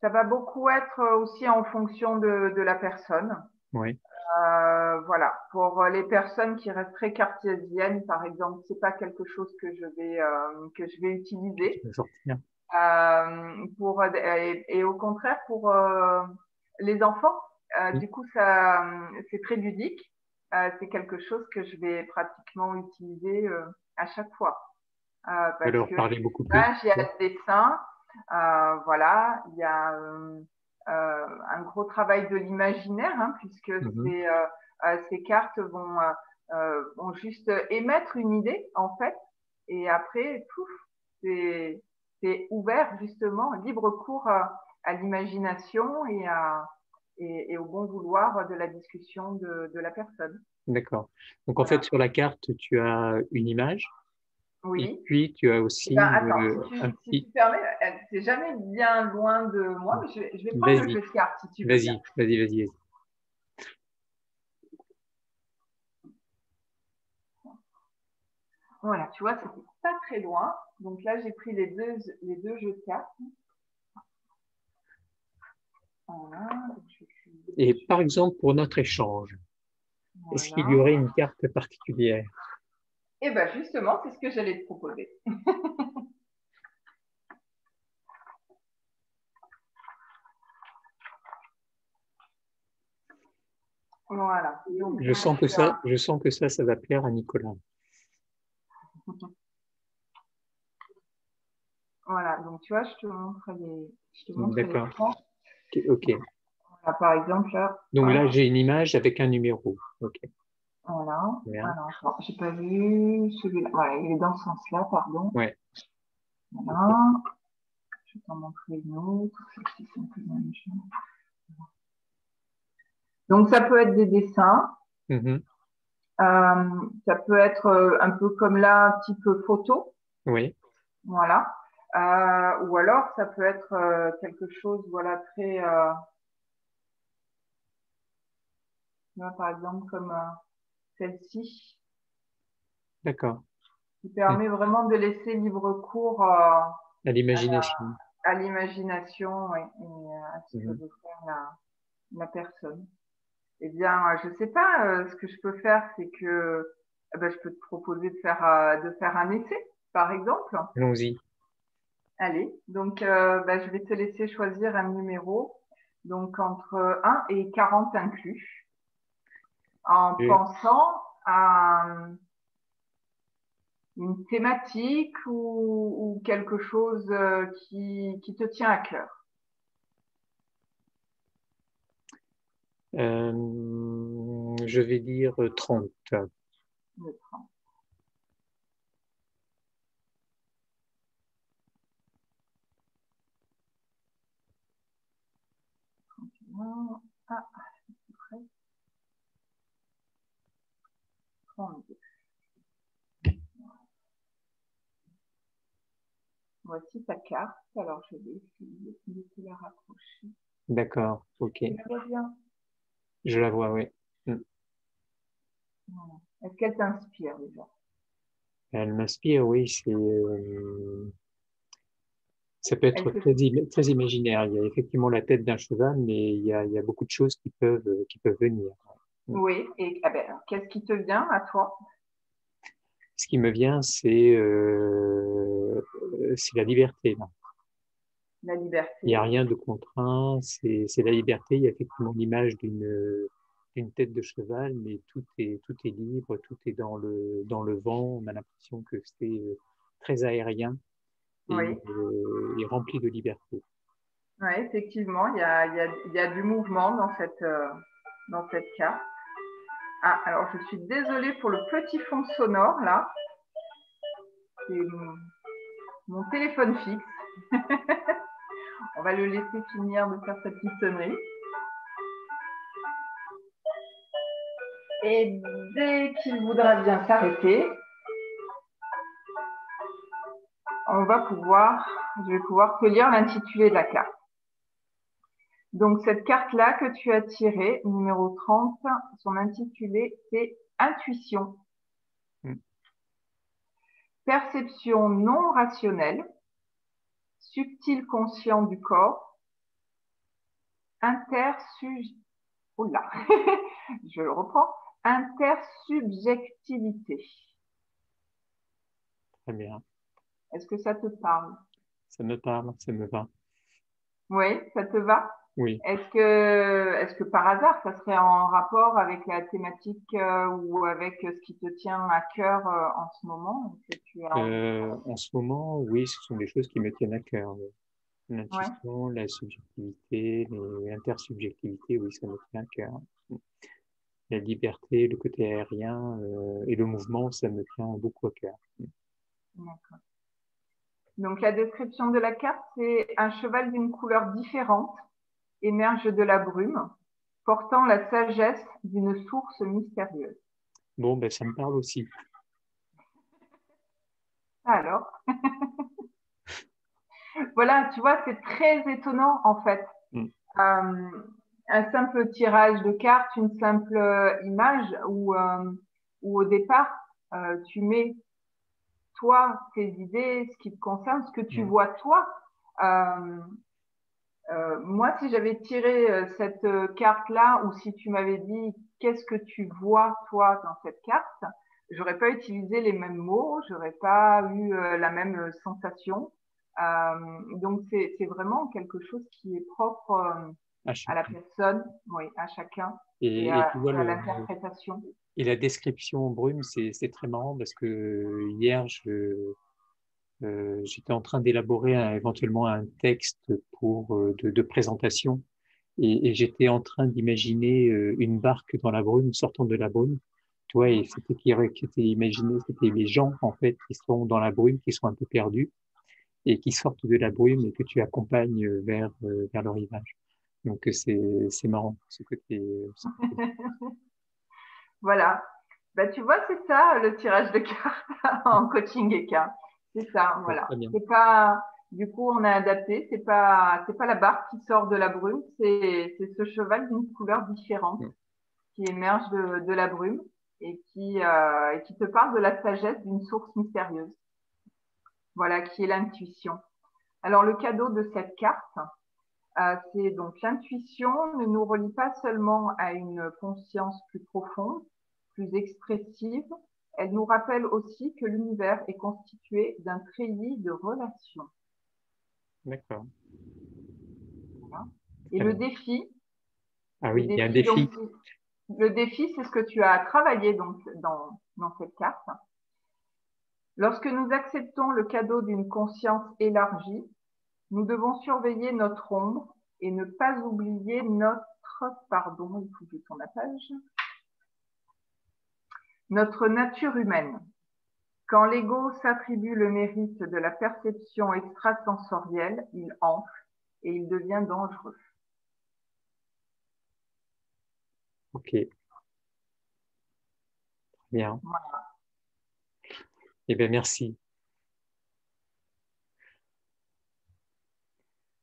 Ça va beaucoup être aussi en fonction de la personne. Oui. Voilà. Pour les personnes qui restent très cartésiennes, par exemple, c'est pas quelque chose que je vais utiliser. Et au contraire, pour les enfants, du coup, c'est très ludique. C'est quelque chose que je vais pratiquement utiliser à chaque fois. Alors, parler beaucoup plus. Il y a le dessin, voilà, il y a un gros travail de l'imaginaire, puisque ces cartes vont juste émettre une idée, en fait, et après, c'est ouvert, justement, libre cours à l'imagination et au bon vouloir de la discussion de la personne. D'accord. Donc, en fait, sur la carte, tu as une image. Oui. Et puis, tu as aussi un petit… Si tu permets, c'est jamais bien loin de moi, mais je vais prendre le jeu de cartes si tu veux. Vas-y. Voilà, tu vois, c'était pas très loin. Donc là, j'ai pris les deux jeux de cartes. Voilà. Et par exemple, pour notre échange, est-ce qu'il y aurait une carte particulière? Eh bien, justement, c'est ce que j'allais te proposer. Voilà. Donc, je sens que ça va plaire à Nicolas. Voilà, donc tu vois, je te montre les D'accord. Les ok. Voilà, par exemple, là. Donc là, j'ai une image avec un numéro. Ok. Voilà. Alors, j'ai pas vu celui-là. Voilà, il est dans ce sens-là, pardon. Ouais. Voilà. Je vais t'en montrer une autre. Celles-ci sont plus même chose. Donc, ça peut être des dessins. Ça peut être un peu comme là, type photo. Oui. Voilà. Ou alors, ça peut être quelque chose, voilà, très… par exemple, comme celle-ci. D'accord. Qui permet vraiment de laisser libre cours à l'imagination. À l'imagination, et à ce que veut faire la personne. Eh bien, je sais pas, ce que je peux faire, c'est que je peux te proposer de faire un essai, par exemple. Allons-y. Allez, donc je vais te laisser choisir un numéro, donc entre 1 et 40 inclus, en pensant à une thématique ou quelque chose qui te tient à cœur? Je vais dire 30. Le 30. Ah, c'est prêt. 32. Voici ta carte. Alors, je vais essayer de te la rapprocher. D'accord, ok. Tu la vois bien? Je la vois, oui. Voilà. Est-ce qu'elle t'inspire déjà? Elle m'inspire, oui. Ça peut être très imaginaire. Il y a effectivement la tête d'un cheval, mais il y a beaucoup de choses qui peuvent venir. Oui, et qu'est-ce qui te vient à toi? Ce qui me vient, c'est la liberté. Là. La Il n'y a liberté. rien de contraint, c'est la liberté. Il y a effectivement l'image d'une tête de cheval, mais tout est libre, tout est dans le vent. On a l'impression que c'est très aérien Oui, et rempli de liberté. oui, effectivement, il y a du mouvement dans cette carte. Ah, alors je suis désolée pour le petit fond sonore là. C'est mon téléphone fixe. On va le laisser finir de faire sa petite sonnerie. Et dès qu'il voudra bien s'arrêter, je vais pouvoir te lire l'intitulé de la carte. Donc, cette carte-là que tu as tirée, numéro 30, son intitulé, c'est Intuition. Perception non rationnelle, subtil conscient du corps, oh là, je le reprends, intersubjectivité. Très bien. Est-ce que ça te parle? Ça me parle, ça me va. Oui, ça te va? Oui. Est-ce que par hasard, ça serait en rapport avec la thématique ou avec ce qui te tient à cœur en ce moment que tu as En ce moment, oui, ce sont des choses qui me tiennent à cœur. Ouais, L'intuition, la subjectivité, l'intersubjectivité, oui, ça me tient à cœur. La liberté, le côté aérien et le mouvement, ça me tient beaucoup à cœur. d'accord. Donc la description de la carte, c'est un cheval d'une couleur différente émerge de la brume, portant la sagesse d'une source mystérieuse. Bon, ben, ça me parle aussi. Alors, voilà, tu vois, c'est très étonnant en fait. Euh, un simple tirage de cartes, une simple image où au départ, tu mets toi, tes idées, ce qui te concerne, ce que tu vois toi. Euh, moi, si j'avais tiré cette carte-là, ou si tu m'avais dit qu'est-ce que tu vois toi dans cette carte, j'aurais pas utilisé les mêmes mots, j'aurais pas eu la même sensation. Donc c'est vraiment quelque chose qui est propre à la personne, oui, à chacun Et tu vois, à l'interprétation. et la description en brume, c'est très marrant parce que hier, j'étais en train d'élaborer éventuellement un texte de présentation et j'étais en train d'imaginer une barque dans la brume, sortant de la brume. Tu vois, et qui était imaginé, c'était les gens, en fait, qui sont dans la brume, qui sont un peu perdus et qui sortent de la brume et que tu accompagnes vers le rivage. Donc, c'est marrant, ce côté. Voilà. Bah, tu vois, c'est ça le tirage de cartes en coaching EK. C'est ça, voilà. C'est pas, du coup, on a adapté. C'est pas la barque qui sort de la brume, c'est ce cheval d'une couleur différente qui émerge de la brume et qui te parle de la sagesse d'une source mystérieuse. Voilà, qui est l'intuition. Alors, le cadeau de cette carte, c'est donc l'intuition ne nous relie pas seulement à une conscience plus profonde, plus expressive, elle nous rappelle aussi que l'univers est constitué d'un treillis de relations. D'accord. Voilà. Et le défi, ah oui, il y a un défi. Donc, le défi, c'est ce que tu as travaillé donc, dans cette carte. Lorsque nous acceptons le cadeau d'une conscience élargie, nous devons surveiller notre ombre et ne pas oublier pardon, il faut que je tourne la page, notre nature humaine. Quand l'ego s'attribue le mérite de la perception extrasensorielle, il enfle et il devient dangereux. Ok, bien. Voilà. Eh bien, merci.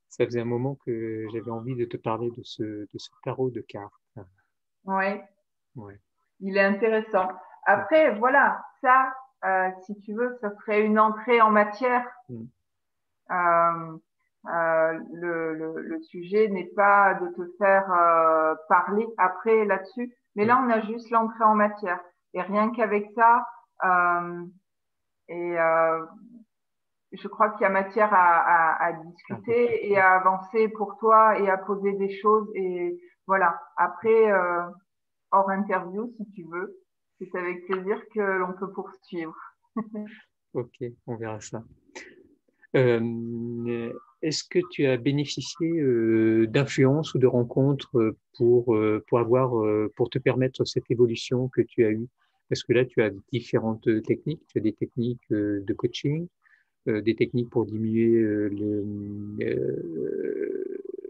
Ça faisait un moment que j'avais envie de te parler de ce tarot de cartes. Oui, Ouais. il est intéressant. Après, voilà, ça, si tu veux, ça serait une entrée en matière. Mm. Le sujet n'est pas de te faire parler après là-dessus, mais là, on a juste l'entrée en matière. Et rien qu'avec ça, je crois qu'il y a matière à discuter et à avancer pour toi et à poser des choses. Et voilà, après, hors interview, si tu veux, c'est avec plaisir que l'on peut poursuivre. Ok, on verra ça. Est-ce que tu as bénéficié d'influence ou de rencontres pour te permettre cette évolution que tu as eue? Parce que là, tu as différentes techniques. Tu as des techniques de coaching, des techniques pour diminuer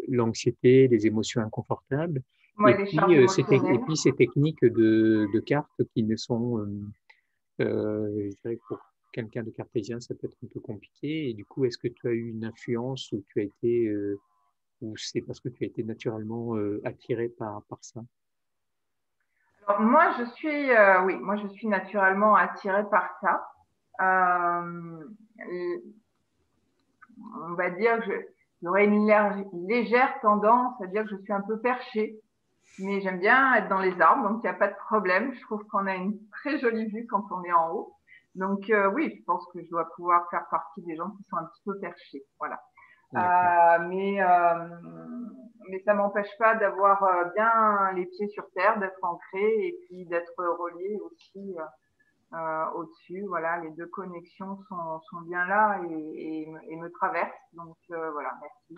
l'anxiété, les émotions inconfortables, Ouais, les charges et émotionnelles. puis ces techniques de cartes qui ne sont, je dirais que pour quelqu'un de cartésien, ça peut être un peu compliqué. Et du coup, est-ce que tu as eu une influence ou tu as été, ou c'est parce que tu as été naturellement attiré par ça? Alors, moi, oui, moi, je suis naturellement attirée par ça. Euh, on va dire que j'aurais une légère tendance à dire que je suis un peu perchée, mais j'aime bien être dans les arbres, donc il n'y a pas de problème. Je trouve qu'on a une très jolie vue quand on est en haut. Donc oui, je pense que je dois pouvoir faire partie des gens qui sont un petit peu perchés. Voilà. Mais ça m'empêche pas d'avoir bien les pieds sur terre, d'être ancré et puis d'être relié aussi au-dessus. Voilà, les deux connexions sont bien là et me traversent. Donc voilà, merci.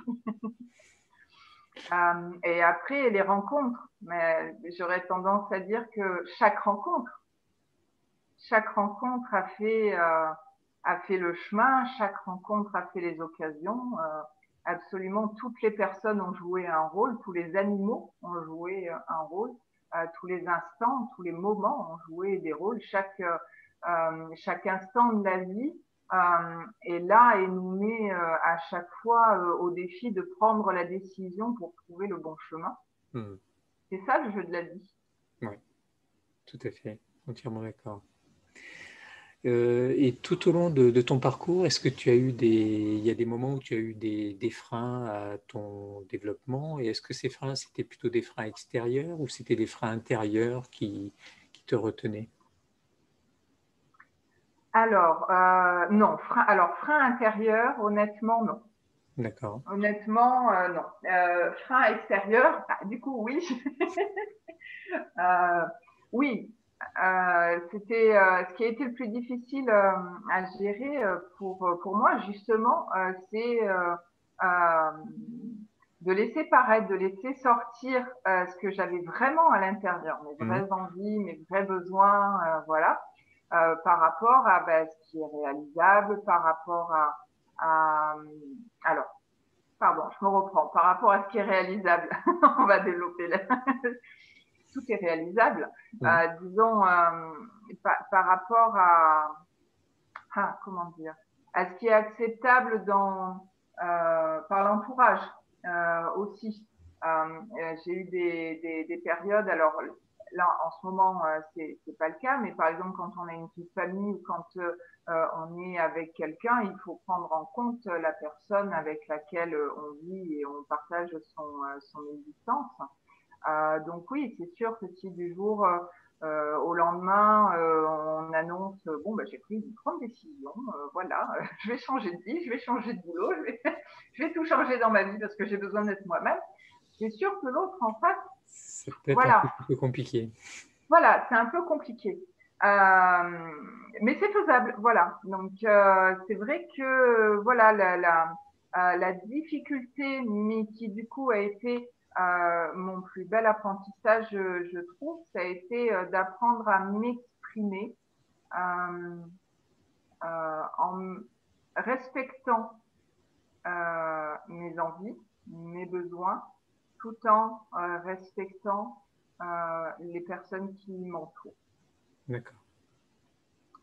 Et après, les rencontres. Mais j'aurais tendance à dire que chaque rencontre a fait le chemin, chaque rencontre a fait les occasions. Absolument toutes les personnes ont joué un rôle, tous les animaux ont joué un rôle, tous les instants, tous les moments ont joué des rôles. Chaque instant de la vie est là et nous met à chaque fois au défi de prendre la décision pour trouver le bon chemin. C'est ça le jeu de la vie. Oui, tout à fait, entièrement d'accord. Et tout au long de ton parcours, est-ce que il y a des moments où tu as eu des freins à ton développement? Et est-ce que ces freins, c'était plutôt des freins extérieurs ou c'était des freins intérieurs qui te retenaient? Alors, non. Frein intérieur, honnêtement, non. D'accord. Honnêtement, non. Frein extérieur, du coup, oui. Oui. C'était ce qui a été le plus difficile à gérer pour moi, justement, c'est de laisser paraître, de laisser sortir ce que j'avais vraiment à l'intérieur, mes vraies envies, mes vrais besoins, voilà. Par rapport à ce qui est réalisable, par rapport alors, pardon, je me reprends, par rapport à ce qui est réalisable, on va développer là. Tout est réalisable, disons, par rapport comment dire, à ce qui est acceptable par l'entourage aussi. J'ai eu des périodes, alors là en ce moment c'est pas le cas, mais par exemple quand on a une petite famille ou quand on est avec quelqu'un, il faut prendre en compte la personne avec laquelle on vit et on partage son existence. Donc oui, c'est sûr que si du jour au lendemain on annonce bon j'ai pris une grande décision, voilà, je vais changer de vie, je vais changer de boulot, je vais tout changer dans ma vie parce que j'ai besoin d'être moi-même. C'est sûr que l'autre en face, Ça peut être un voilà, peu compliqué. voilà, c'est un peu compliqué. Mais c'est faisable, voilà. Donc c'est vrai que voilà la difficulté, mais qui du coup a été mon plus bel apprentissage, je trouve, ça a été d'apprendre à m'exprimer euh, en respectant mes envies, mes besoins, tout en respectant les personnes qui m'entourent. D'accord.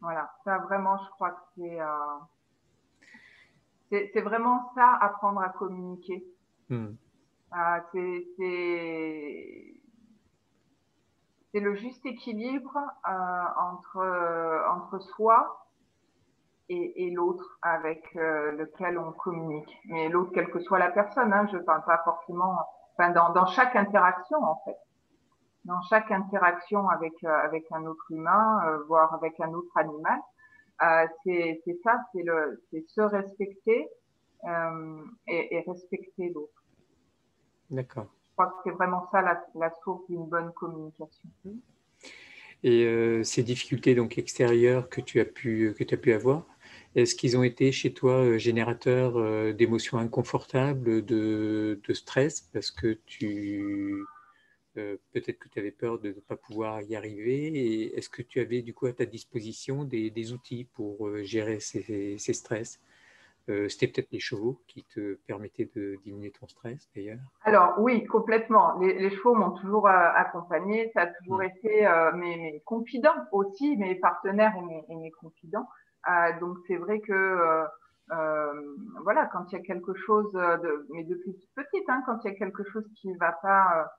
Voilà, ça vraiment, je crois que c'est vraiment ça, apprendre à communiquer. Hmm. C'est le juste équilibre entre soi et l'autre avec lequel on communique. Mais l'autre, quelle que soit la personne, hein, je ne parle pas forcément, enfin dans chaque interaction en fait, dans chaque interaction avec un autre humain, voire avec un autre animal, c'est ça, c'est se respecter et respecter l'autre. D'accord. Je crois que c'est vraiment ça la source d'une bonne communication. Et ces difficultés donc extérieures que tu as pu avoir, est-ce qu'ils ont été chez toi générateurs d'émotions inconfortables, de stress, parce que peut-être que tu avais peur de ne pas pouvoir y arriver, et est-ce que tu avais du coup à ta disposition des outils pour gérer ces stress? C'était peut-être les chevaux qui te permettaient de diminuer ton stress d'ailleurs. Alors oui, complètement. Les chevaux m'ont toujours accompagnée. Ça a toujours Hmm. été mes confidents aussi, mes partenaires et mes confidents. Donc c'est vrai que voilà, quand il y a quelque chose mais depuis toute petite, hein, quand il y a quelque chose qui ne va pas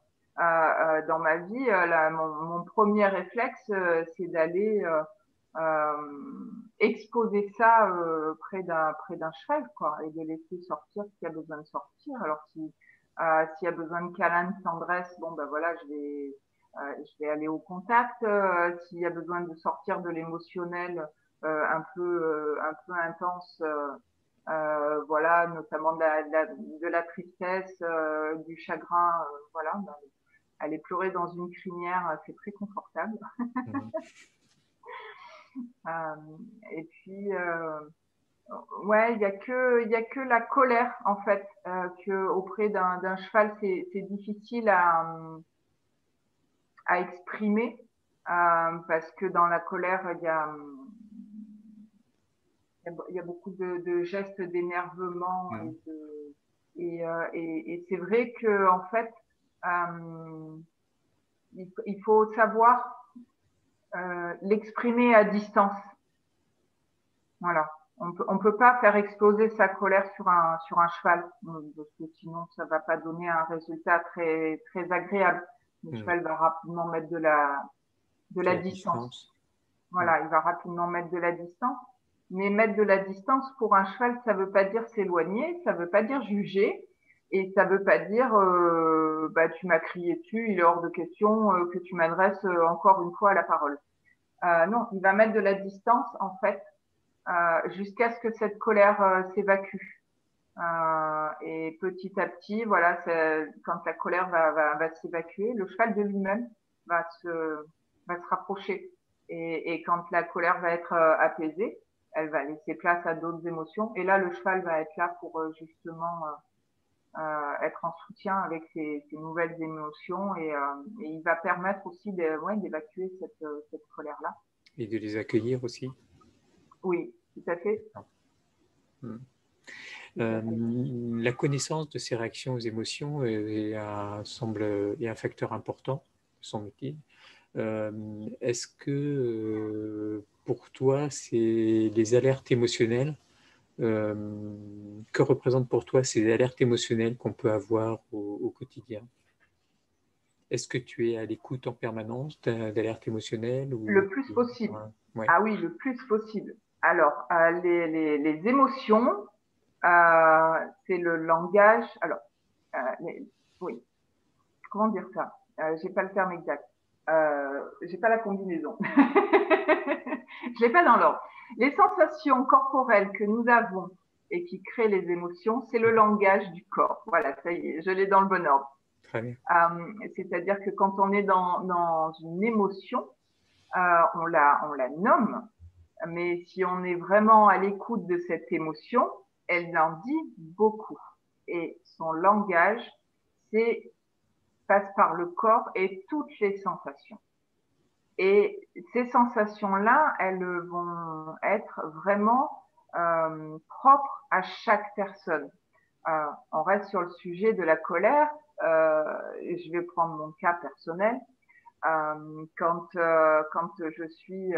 dans ma vie, mon premier réflexe, c'est d'aller exposer ça près d'un cheval, quoi, et de laisser sortir ce qui a besoin de sortir. Alors s'il y a besoin de câlin, de tendresse, bon ben voilà, je vais aller au contact. S'il y a besoin de sortir de l'émotionnel un peu intense, voilà, notamment de la tristesse, du chagrin, voilà, ben, aller pleurer dans une crinière, c'est très confortable. Hmm. Euh, et puis, ouais, il y a que la colère en fait, que auprès d'un cheval, c'est difficile à exprimer parce que dans la colère, il y a beaucoup de gestes d'énervement Hmm. et c'est vrai que en fait, il faut savoir l'exprimer à distance. Voilà. On peut pas faire exploser sa colère sur un cheval, parce que sinon ça va pas donner un résultat très agréable. Le Hmm. cheval va rapidement mettre de De la la distance. distance. Hmm. Voilà, il va rapidement mettre de la distance. Mais mettre de la distance pour un cheval, ça veut pas dire s'éloigner, ça veut pas dire juger, et ça veut pas dire bah tu m'as crié dessus, il est hors de question que tu m'adresses encore une fois la parole. Non, il va mettre de la distance en fait jusqu'à ce que cette colère s'évacue. Et petit à petit, voilà, quand la colère va s'évacuer, le cheval de lui-même va se, va se rapprocher. Et quand la colère va être apaisée, elle va laisser place à d'autres émotions. Et là, le cheval va être là pour justement être en soutien avec ces nouvelles émotions et il va permettre aussi ouais, d'évacuer cette colère-là. Et de les accueillir aussi. Oui, tout à fait. Hmm. Tout à fait. La connaissance de ces réactions aux émotions est un facteur important, semble-t-il. Est-ce que pour toi, c'est les alertes émotionnelles? euh, que représentent pour toi ces alertes émotionnelles qu'on peut avoir au quotidien? Est-ce que tu es à l'écoute en permanence d'alertes émotionnelles Le ou... plus possible. Ouais. Ah oui, le plus possible. Alors, les émotions, c'est le langage. Alors, oui, comment dire ça j'ai pas le terme exact. J'ai pas la combinaison. Je l'ai pas dans l'ordre. Les sensations corporelles que nous avons et qui créent les émotions, c'est le langage du corps. Voilà, ça y est, je l'ai dans le bon ordre. Très bien. C'est-à-dire que quand on est dans une émotion, on la nomme, mais si on est vraiment à l'écoute de cette émotion, elle en dit beaucoup. Et son langage, passe par le corps et toutes les sensations. Et ces sensations-là, elles vont être vraiment propres à chaque personne. On reste sur le sujet de la colère. Je vais prendre mon cas personnel. Quand je suis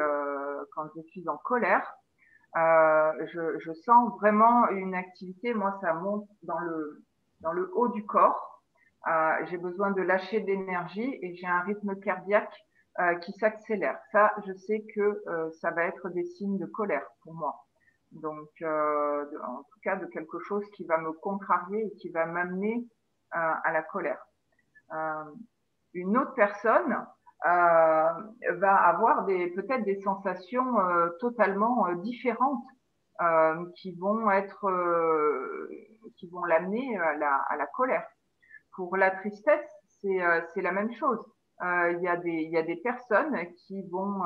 en colère, je sens vraiment une activité. Moi, ça monte dans le haut du corps. J'ai besoin de lâcher de l'énergie et j'ai un rythme cardiaque qui s'accélère. Ça, je sais que ça va être des signes de colère pour moi. Donc, en tout cas, de quelque chose qui va me contrarier et qui va m'amener à la colère. Une autre personne va avoir peut-être des sensations totalement différentes qui vont l'amener à la colère. Pour la tristesse, c'est la même chose. Il y a des personnes qui vont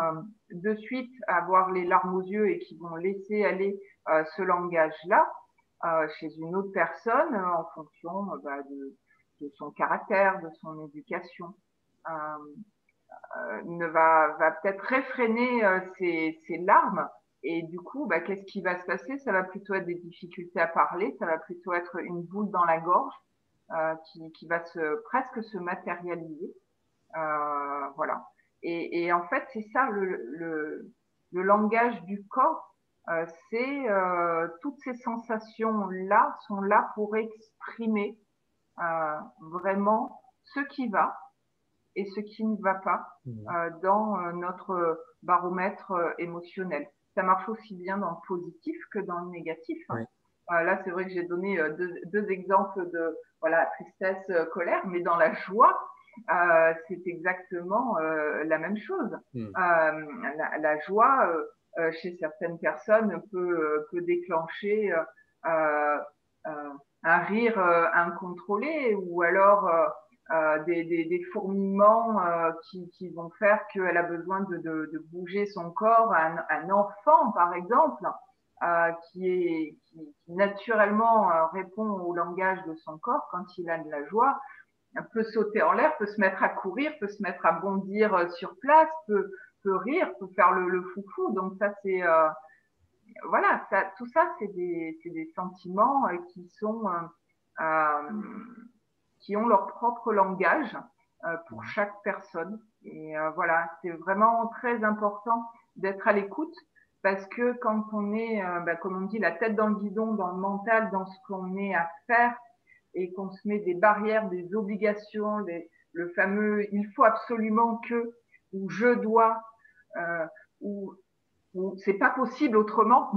de suite avoir les larmes aux yeux et qui vont laisser aller ce langage-là chez une autre personne en fonction de son caractère, de son éducation. Va peut-être réfréner ses larmes et du coup, qu'est-ce qui va se passer? Ça va plutôt être des difficultés à parler, ça va plutôt être une boule dans la gorge qui va presque se matérialiser. Voilà. Et en fait, c'est ça le langage du corps. C'est toutes ces sensations-là sont là pour exprimer vraiment ce qui va et ce qui ne va pas dans notre baromètre émotionnel. Ça marche aussi bien dans le positif que dans le négatif. Oui. Là, c'est vrai que j'ai donné deux exemples de tristesse, colère, mais dans la joie, c'est exactement la même chose. La joie, chez certaines personnes, peut déclencher un rire incontrôlé ou alors des fourmillements qui vont faire qu'elle a besoin de bouger son corps. Un enfant, par exemple, qui naturellement répond au langage de son corps quand il a de la joie, peut sauter en l'air, peut se mettre à courir, peut se mettre à bondir sur place, peut rire, peut faire le foufou. Donc ça, c'est voilà, tout ça, c'est des sentiments qui ont leur propre langage pour chaque personne. Et voilà, c'est vraiment très important d'être à l'écoute parce que quand on est, comme on dit, la tête dans le guidon, dans le mental, dans ce qu'on est à faire et qu'on se met des barrières, des obligations, le fameux « il faut absolument que » ou « je dois » ou c'est pas possible autrement.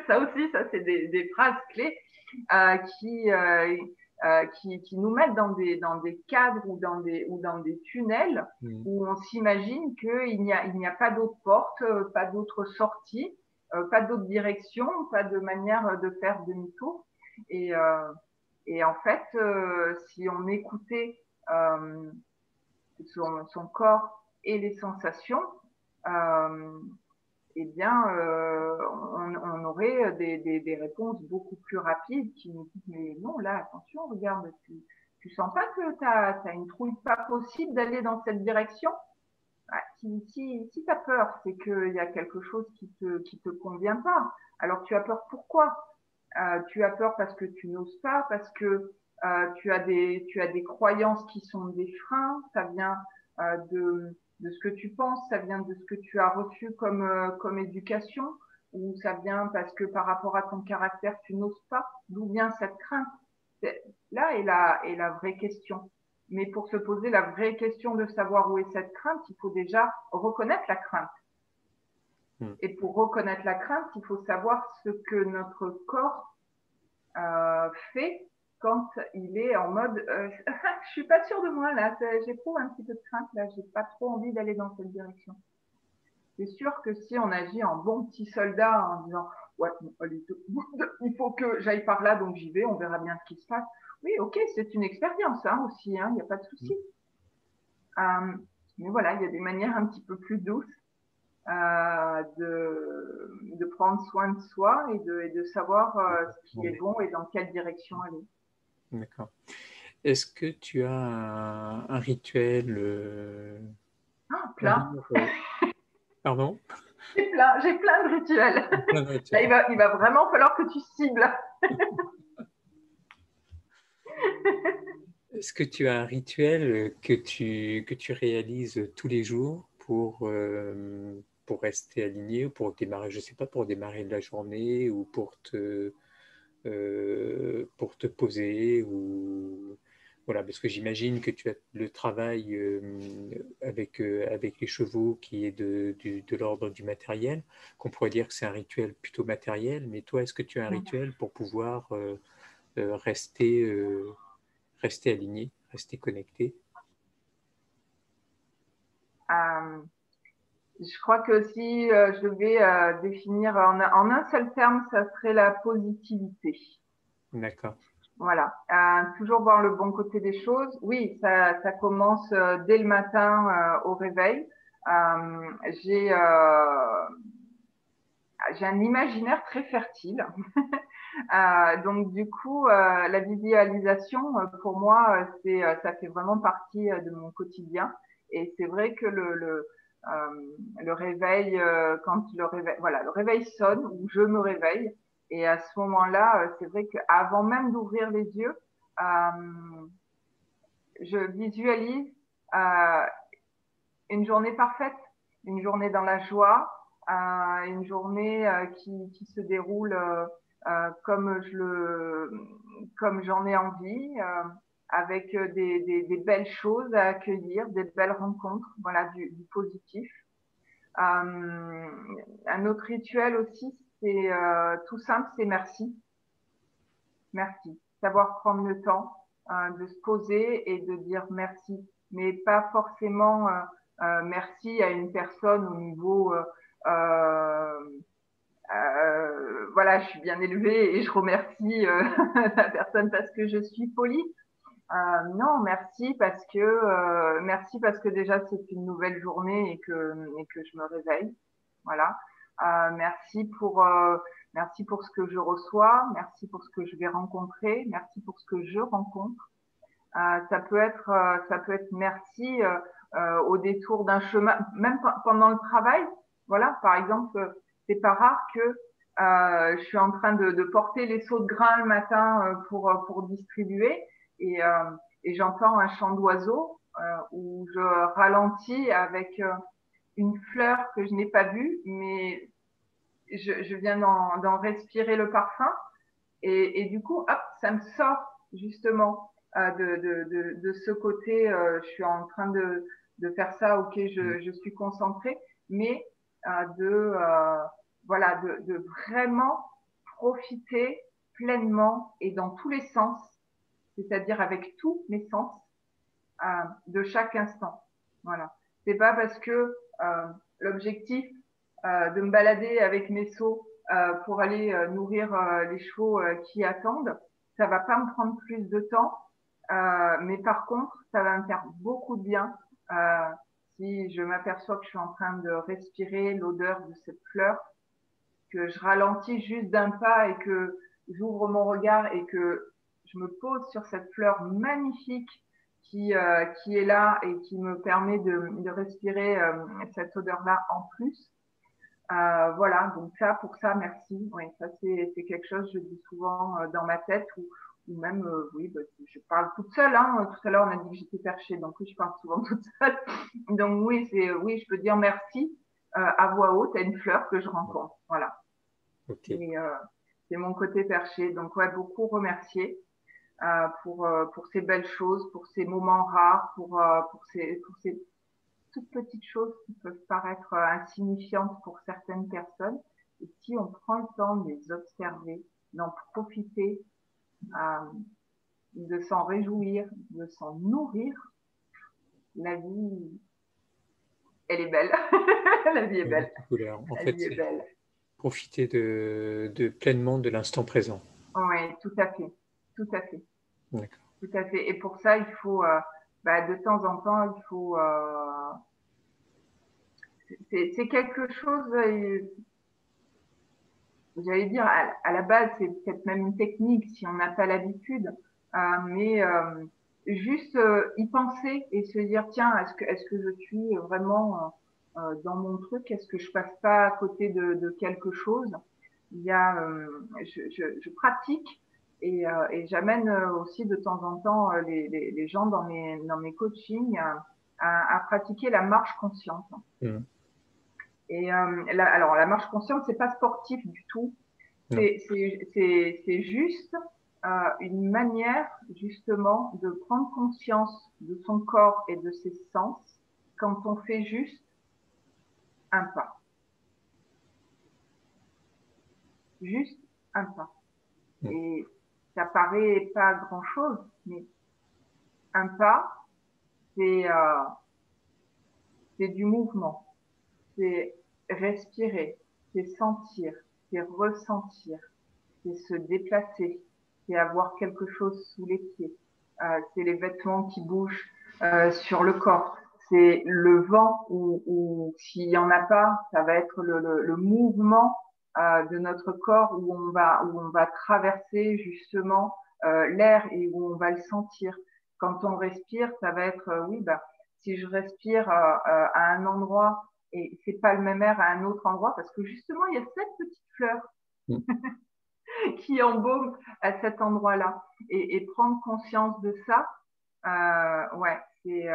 Ça aussi, ça c'est des phrases clés qui nous mettent dans des cadres ou dans des tunnels où on s'imagine qu'il n'y a pas d'autre porte, pas d'autre sortie, pas d'autre direction, pas de manière de faire demi-tour. Et en fait, si on écoutait son corps et les sensations, eh bien, on aurait des réponses beaucoup plus rapides qui nous disent mais non, là, attention, regarde, tu sens pas que tu as une trouille pas possible d'aller dans cette direction? Si tu as peur, c'est qu'il y a quelque chose qui te convient pas. Alors, tu as peur pourquoi? Tu as peur parce que tu n'oses pas, parce que tu as des croyances qui sont des freins, ça vient de ce que tu penses, ça vient de ce que tu as reçu comme éducation, ou ça vient parce que par rapport à ton caractère, tu n'oses pas. D'où vient cette crainte? Là est la vraie question. Mais pour se poser la vraie question de savoir où est cette crainte, il faut déjà reconnaître la crainte. Et pour reconnaître la crainte, il faut savoir ce que notre corps fait quand il est en mode je suis pas sûre de moi là, j'éprouve un petit peu de crainte là, j'ai pas trop envie d'aller dans cette direction. C'est sûr que si on agit en bon petit soldat en disant ouais, il faut que j'aille par là donc j'y vais, on verra bien ce qui se passe. Oui, ok, c'est une expérience hein, aussi, il n'y a pas de souci. Mais voilà, il y a des manières un petit peu plus douces de prendre soin de soi et de savoir ce qui est bon et dans quelle direction aller. D'accord. Est-ce que tu as un rituel on va Plein. dire, pardon? J'ai plein de rituels. Plein de Là, rituels. il va vraiment falloir que tu cibles. Est-ce que tu as un rituel que tu réalises tous les jours pour rester aligné ou pour démarrer, je sais pas, pour démarrer la journée ou pour te poser ou voilà, parce que j'imagine que tu as le travail avec les chevaux qui est de l'ordre du matériel, qu'on pourrait dire que c'est un rituel plutôt matériel, mais toi, est-ce que tu as un rituel pour pouvoir rester, rester aligné, rester connecté? Euh, je crois que si je devais définir en un seul terme, ça serait la positivité. D'accord. Voilà, toujours voir le bon côté des choses. Oui, ça commence dès le matin au réveil. Euh, j'ai euh, j'ai un imaginaire très fertile. Donc du coup, la visualisation, pour moi, ça fait vraiment partie de mon quotidien. Et c'est vrai que le réveil, quand le réveil sonne ou je me réveille, et à ce moment-là, c'est vrai qu'avant même d'ouvrir les yeux, euh, je visualise euh, une journée parfaite, une journée dans la joie, une journée qui se déroule comme comme j'en ai envie, avec des belles choses à accueillir, des belles rencontres, voilà, du positif. Un autre rituel aussi, c'est tout simple, c'est merci. Merci. Savoir prendre le temps de se poser et de dire merci, mais pas forcément merci à une personne au niveau euh, voilà, je suis bien élevée et je remercie la personne parce que je suis polie. Non, merci parce que déjà c'est une nouvelle journée et que je me réveille. Voilà. Merci merci pour ce que je reçois, merci pour ce que je vais rencontrer, merci pour ce que je rencontre. Ça peut être merci au détour d'un chemin, même pendant le travail. Voilà, par exemple, c'est pas rare que je suis en train de porter les seaux de grains le matin pour distribuer et, et j'entends un chant d'oiseau où je ralentis avec une fleur que je n'ai pas vue, mais je viens d'en respirer le parfum et du coup, hop, ça me sort justement de ce côté. Je suis en train de faire ça, ok, je suis concentrée, mais de voilà, de vraiment profiter pleinement et dans tous les sens, c'est-à-dire avec tous mes sens de chaque instant. Voilà. C'est pas parce que l'objectif de me balader avec mes seaux pour aller nourrir les chevaux qui attendent, ça va pas me prendre plus de temps, mais par contre, ça va me faire beaucoup de bien si je m'aperçois que je suis en train de respirer l'odeur de cette fleur, que je ralentis juste d'un pas et que j'ouvre mon regard et que je me pose sur cette fleur magnifique qui est là et qui me permet de respirer cette odeur-là en plus. Voilà, donc ça, pour ça, merci. Oui, ça, c'est quelque chose, je dis souvent dans ma tête ou même, oui, bah, je parle toute seule. Hein. Tout à l'heure, on a dit que j'étais perchée, donc oui, je parle souvent toute seule. Donc oui, oui, je peux dire merci à voix haute à une fleur que je rencontre. Voilà. Ok. Et c'est mon côté perché. Donc ouais, beaucoup remercier pour ces belles choses, pour ces moments rares, pour ces toutes petites choses qui peuvent paraître insignifiantes pour certaines personnes. Et si on prend le temps de les observer, d'en profiter, euh, de s'en réjouir, de s'en nourrir, la vie, elle est belle. La vie est belle. Couleur. En La fait, vie est c'est belle. profiter de pleinement de l'instant présent. Oui, tout à fait. Tout à fait. D'accord. Tout à fait. Et pour ça, il faut, de temps en temps, il faut c'est quelque chose, j'allais dire, à la base, c'est peut-être même une technique si on n'a pas l'habitude, mais juste y penser et se dire, tiens, est-ce que je suis vraiment dans mon truc? Est-ce que je passe pas à côté de quelque chose? Il y a, je pratique et j'amène aussi de temps en temps les gens dans mes coachings à pratiquer la marche consciente. Mm. Et alors la marche consciente, c'est pas sportif du tout. Non. C'est juste une manière justement de prendre conscience de son corps et de ses sens quand on fait juste un pas. Juste un pas. Mm. Et ça paraît pas grand-chose, mais un pas, c'est du mouvement, c'est respirer, c'est sentir, c'est ressentir, c'est se déplacer, c'est avoir quelque chose sous les pieds, c'est les vêtements qui bougent sur le corps, c'est le vent ou s'il y en a pas, ça va être le mouvement de notre corps où on va traverser justement l'air et où on va le sentir. Quand on respire, ça va être oui, bah si je respire à un endroit et c'est pas le même air à un autre endroit parce que justement il y a cette petite fleur Mm. qui embaume à cet endroit-là et prendre conscience de ça, ouais, c'est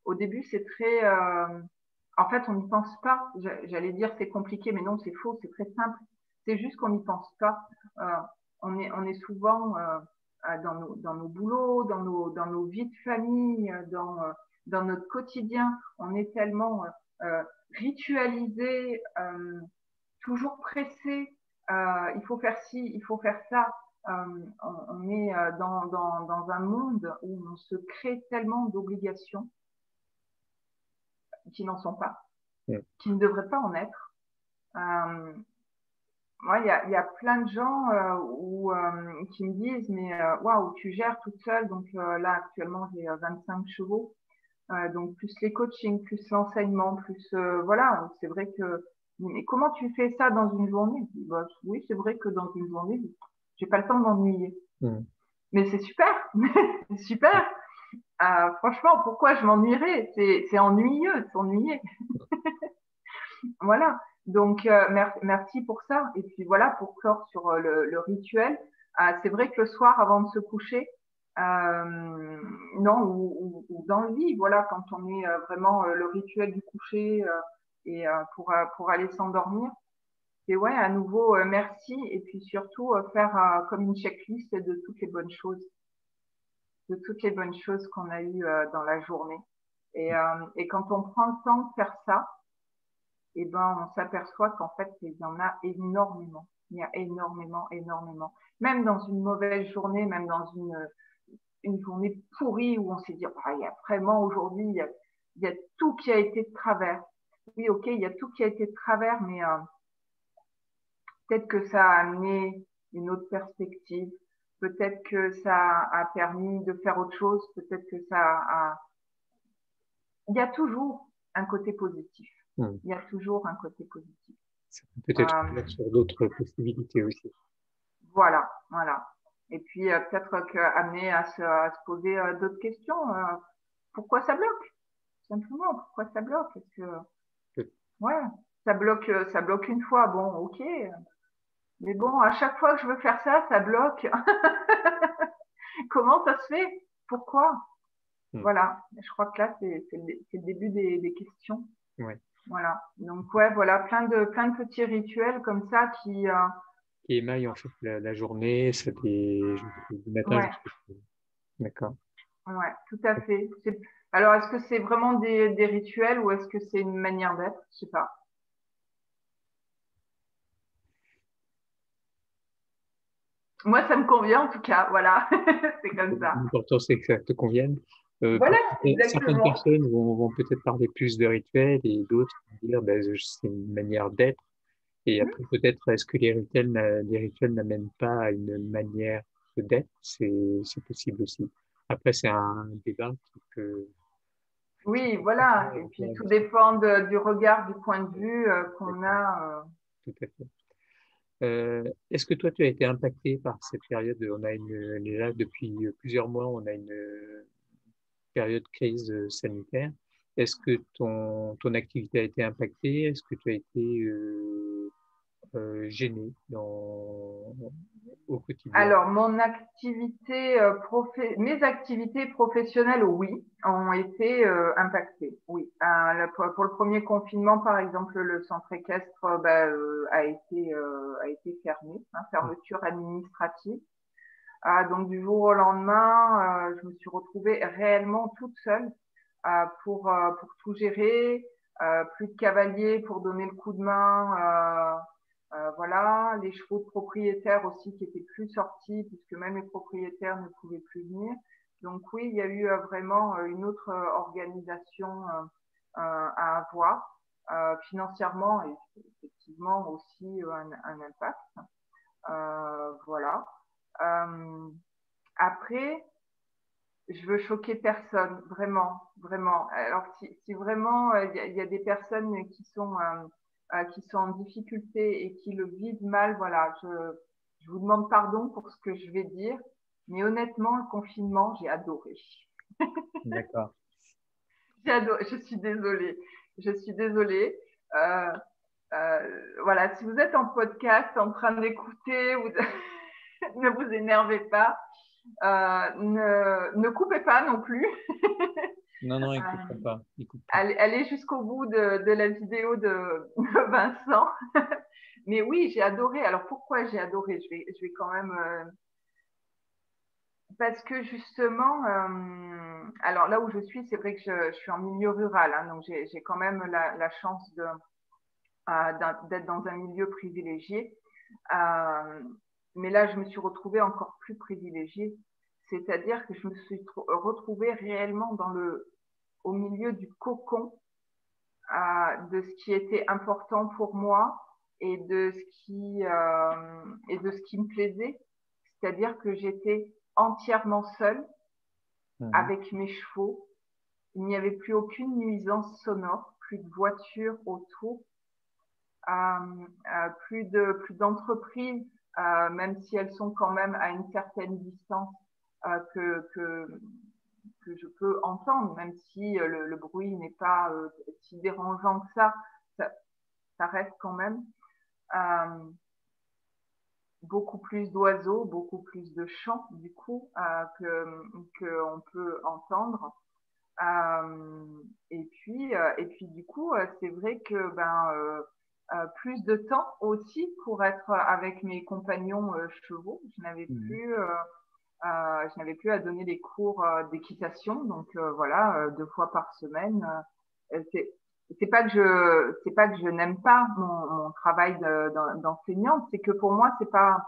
au début c'est très, en fait on n'y pense pas. J'allais dire c'est compliqué, mais non c'est faux, c'est très simple. C'est juste qu'on n'y pense pas. Euh, on est souvent dans nos boulots, dans nos vies de famille, dans notre quotidien. On est tellement ritualisé, toujours pressé. Il faut faire ci, il faut faire ça. On est dans un monde où on se crée tellement d'obligations qui n'en sont pas, Mm. qui ne devraient pas en être. Moi, il y a plein de gens qui me disent, mais waouh, tu gères toute seule. Donc là, actuellement, j'ai 25 chevaux. Donc plus les coachings, plus l'enseignement, plus voilà. C'est vrai que mais comment tu fais ça dans une journée? Bah, oui, c'est vrai que dans une journée, j'ai pas le temps de m'ennuyer. Mm. Mais c'est super, c'est super. Franchement, pourquoi je m'ennuierais? C'est ennuyeux de s'ennuyer. Voilà. Donc merci pour ça. Et puis voilà pour clore sur le rituel. C'est vrai que le soir, avant de se coucher, non ou dans le lit, voilà, quand on est vraiment le rituel du coucher et pour aller s'endormir. Et ouais, à nouveau merci et puis surtout faire comme une checklist de toutes les bonnes choses qu'on a eues dans la journée. Et quand on prend le temps de faire ça, et ben on s'aperçoit qu'en fait il y en a énormément. Il y a énormément, énormément. Même dans une mauvaise journée, même dans une journée pourrie où on s'est dit ah, il y a vraiment aujourd'hui il y a tout qui a été de travers. Oui, ok, il y a tout qui a été de travers, mais peut-être que ça a amené une autre perspective. Peut-être que ça a permis de faire autre chose. Peut-être que ça a. Il y a toujours un côté positif. Mm. Il y a toujours un côté positif. Ça peut peut-être Euh, ouvrir sur d'autres possibilités aussi. voilà, voilà. Et puis peut-être amener à se poser d'autres questions. Pourquoi ça bloque? Simplement, pourquoi ça bloque? Est-ce que Peut- ouais, ça bloque une fois. Bon, ok. Mais bon, à chaque fois que je veux faire ça, ça bloque. Comment ça se fait? Pourquoi? Mm. Voilà. Je crois que là, c'est le début des questions. Ouais. Voilà. Donc ouais, voilà, plein de petits rituels comme ça qui, Qui émaille en fait la journée, ça du matin ouais, jusqu'au soir. D'accord. ouais, tout à fait. Alors, est-ce que c'est vraiment des rituels ou est-ce que c'est une manière d'être? Je sais pas. Moi, ça me convient en tout cas. Voilà, c'est comme ça. L'important, c'est que ça te convienne. Voilà, Certaines exactement. personnes vont peut-être parler plus de rituels et d'autres vont dire ben, c'est une manière d'être. Et Hmm. après, peut-être, est-ce que les rituels n'amènent pas à une manière d'être? C'est possible aussi. Après, c'est un débat qui peut Oui, voilà. Et puis tout dépend du regard, du point de vue qu'on a. Tout à fait. Est-ce que toi, tu as été impacté par cette période? On est là depuis plusieurs mois, on a une période de crise sanitaire. Est-ce que ton activité a été impactée? Est-ce que tu as été gêné au quotidien? Alors, mes activités professionnelles, oui, ont été impactées. Oui. Pour le premier confinement, par exemple, le centre équestre a été fermé, hein, fermeture administrative. Donc, du jour au lendemain, je me suis retrouvée réellement toute seule pour tout gérer. Plus de cavaliers pour donner le coup de main. Voilà, les chevaux de propriétaires aussi qui étaient plus sortis puisque même les propriétaires ne pouvaient plus venir. Donc oui, il y a eu vraiment une autre organisation à avoir. Financièrement et effectivement aussi un impact. Voilà. Après, je veux choquer personne, vraiment, vraiment. Alors si vraiment il y a des personnes qui sont en difficulté et qui le vivent mal, voilà, je vous demande pardon pour ce que je vais dire, mais honnêtement, le confinement, j'ai adoré. D'accord. J'ai adoré. Je suis désolée. Euh, voilà, si vous êtes en podcast, en train d'écouter, ne vous énervez pas. Ne coupez pas non plus. Non, non, écoute pas. Écoute pas. Allez jusqu'au bout de la vidéo de Vincent. Mais oui, j'ai adoré. Alors pourquoi j'ai adoré? Je vais quand même parce que justement, alors là où je suis, c'est vrai que je suis en milieu rural, hein, donc j'ai quand même la chance d'être dans un milieu privilégié. Mais là, je me suis retrouvée encore plus privilégiée, c'est-à-dire que je me suis retrouvée réellement au milieu du cocon de ce qui était important pour moi et de ce qui me plaisait. C'est-à-dire que j'étais entièrement seule avec mes chevaux. Il n'y avait plus aucune nuisance sonore, plus de voitures autour, plus d'entreprises, même si elles sont quand même à une certaine distance que je peux entendre, même si le bruit n'est pas si dérangeant que ça reste quand même. Beaucoup plus d'oiseaux, beaucoup plus de chants du coup que on peut entendre. Et puis du coup, c'est vrai que plus de temps aussi pour être avec mes compagnons chevaux. Je n'avais plus à donner des cours d'équitation, donc voilà, 2 fois par semaine. C'est pas que je n'aime pas mon travail d'enseignante, c'est que pour moi c'est pas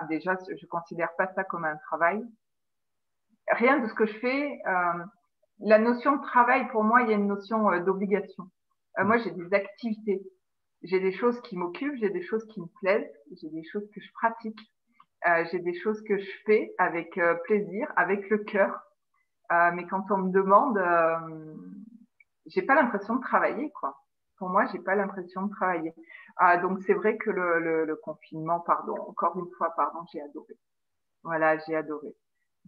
déjà je considère pas ça comme un travail. Rien de ce que je fais. La notion de travail pour moi, il y a une notion d'obligation. Moi, j'ai des activités, j'ai des choses qui m'occupent, j'ai des choses qui me plaisent, j'ai des choses que je pratique. J'ai des choses que je fais avec plaisir, avec le cœur. Mais quand on me demande, j'ai pas l'impression de travailler, quoi. Pour moi, j'ai pas l'impression de travailler. Donc c'est vrai que le confinement, pardon, encore une fois, pardon, j'ai adoré. Voilà, j'ai adoré.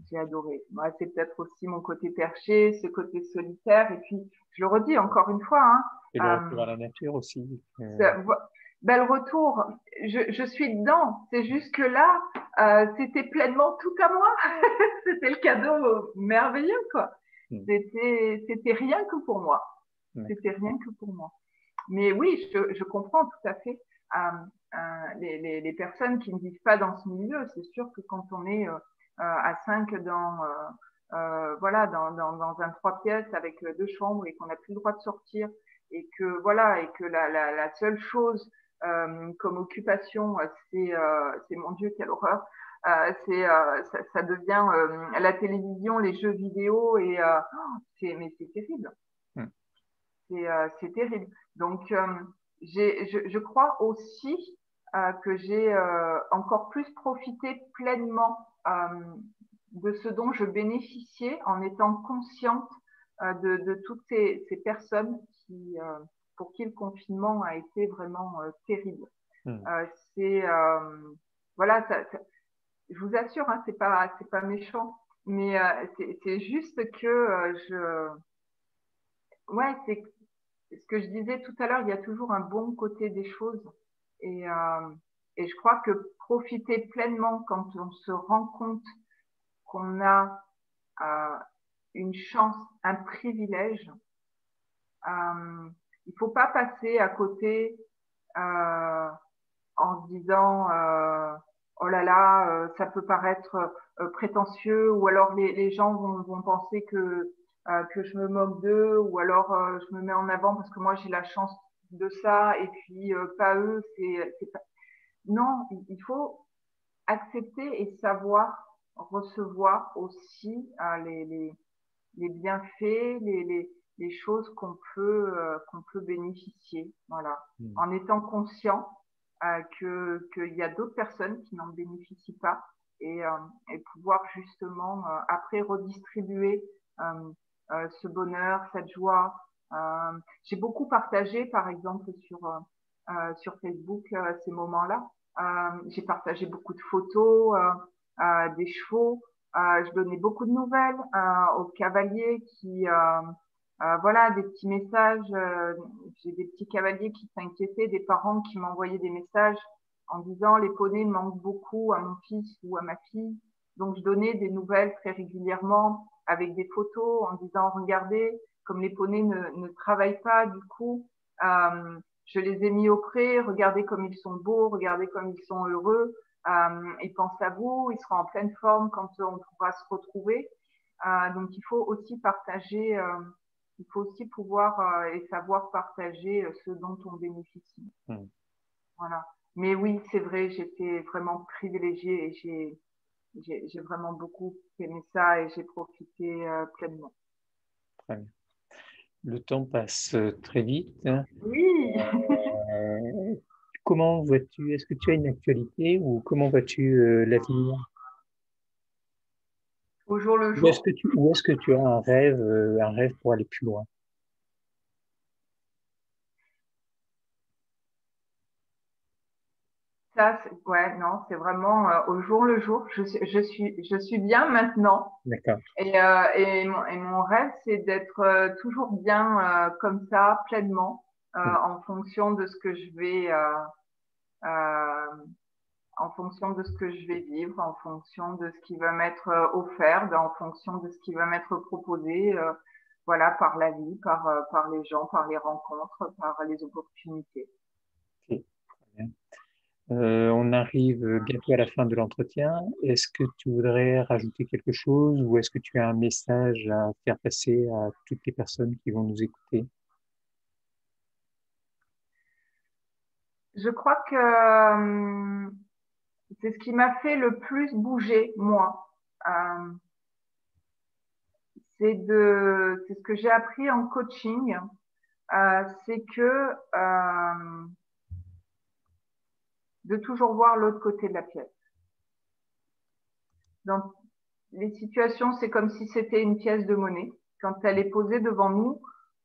J'ai adoré. Moi, c'est peut-être aussi mon côté perché, ce côté solitaire. Et puis, je le redis encore une fois, Et le retour à la nature aussi. Le retour, je suis dedans. C'est juste que là, c'était pleinement tout à moi. C'était le cadeau merveilleux, quoi. C'était rien que pour moi. C'était rien que pour moi. Mais oui, je comprends tout à fait les personnes qui ne vivent pas dans ce milieu. C'est sûr que quand on est à 5 voilà, dans un 3 pièces avec 2 chambres et qu'on n'a plus le droit de sortir et que voilà, et que la seule chose comme occupation, c'est mon Dieu, quelle horreur. Ça devient la télévision, les jeux vidéo mais c'est terrible. C'est terrible. Donc, je crois aussi que j'ai encore plus profité pleinement de ce dont je bénéficiais en étant consciente de toutes ces personnes pour qui le confinement a été vraiment terrible. C'est voilà, je vous assure, hein, c'est pas méchant, mais c'est juste que ouais, c'est ce que je disais tout à l'heure, il y a toujours un bon côté des choses. Et, je crois que profiter pleinement quand on se rend compte qu'on a une chance, un privilège, il faut pas passer à côté en se disant oh là là, ça peut paraître prétentieux, ou alors les gens vont penser que je me moque d'eux, ou alors je me mets en avant parce que moi j'ai la chance de ça et puis pas eux. C'est pas... Non, il faut accepter et savoir recevoir aussi les bienfaits, les choses qu'on peut bénéficier. Voilà, en étant conscient qu'il y a d'autres personnes qui n'en bénéficient pas, et pouvoir justement après redistribuer ce bonheur, cette joie. J'ai beaucoup partagé, par exemple, sur Facebook ces moments-là. J'ai partagé beaucoup de photos des chevaux. Je donnais beaucoup de nouvelles aux cavaliers qui voilà, des petits messages. J'ai des petits cavaliers qui s'inquiétaient, des parents qui m'envoyaient des messages en disant les poneys manquent beaucoup à mon fils ou à ma fille. Donc je donnais des nouvelles très régulièrement avec des photos en disant regardez, comme les poneys ne travaillent pas, du coup je les ai mis au pré, regardez comme ils sont beaux, regardez comme ils sont heureux, ils pensent à vous, ils seront en pleine forme quand on pourra se retrouver. Donc il faut aussi partager, il faut aussi pouvoir et savoir partager ce dont on bénéficie. Voilà. Mais oui, c'est vrai, j'étais vraiment privilégiée et j'ai vraiment beaucoup aimé ça et j'ai profité pleinement. Très bien. Le temps passe très vite. Oui. Comment vois-tu, est-ce que tu as une actualité ou comment vois-tu l'avenir? Au jour le Ou est-ce jour. que tu as un rêve pour aller plus loin? Ça, ouais, non, c'est vraiment au jour le jour. Je suis bien maintenant. D'accord. Et mon rêve, c'est d'être toujours bien comme ça, pleinement, en fonction de ce que je vais, en fonction de ce que je vais vivre, en fonction de ce qui va m'être offert, en fonction de ce qui va m'être proposé, voilà, par la vie, par les gens, par les rencontres, par les opportunités. Ok, très bien. On arrive bientôt à la fin de l'entretien. Est-ce que tu voudrais rajouter quelque chose ou est-ce que tu as un message à faire passer à toutes les personnes qui vont nous écouter? Je crois que c'est ce qui m'a fait le plus bouger, moi. C'est ce que j'ai appris en coaching, c'est que de toujours voir l'autre côté de la pièce. Dans les situations, c'est comme si c'était une pièce de monnaie. Quand elle est posée devant nous,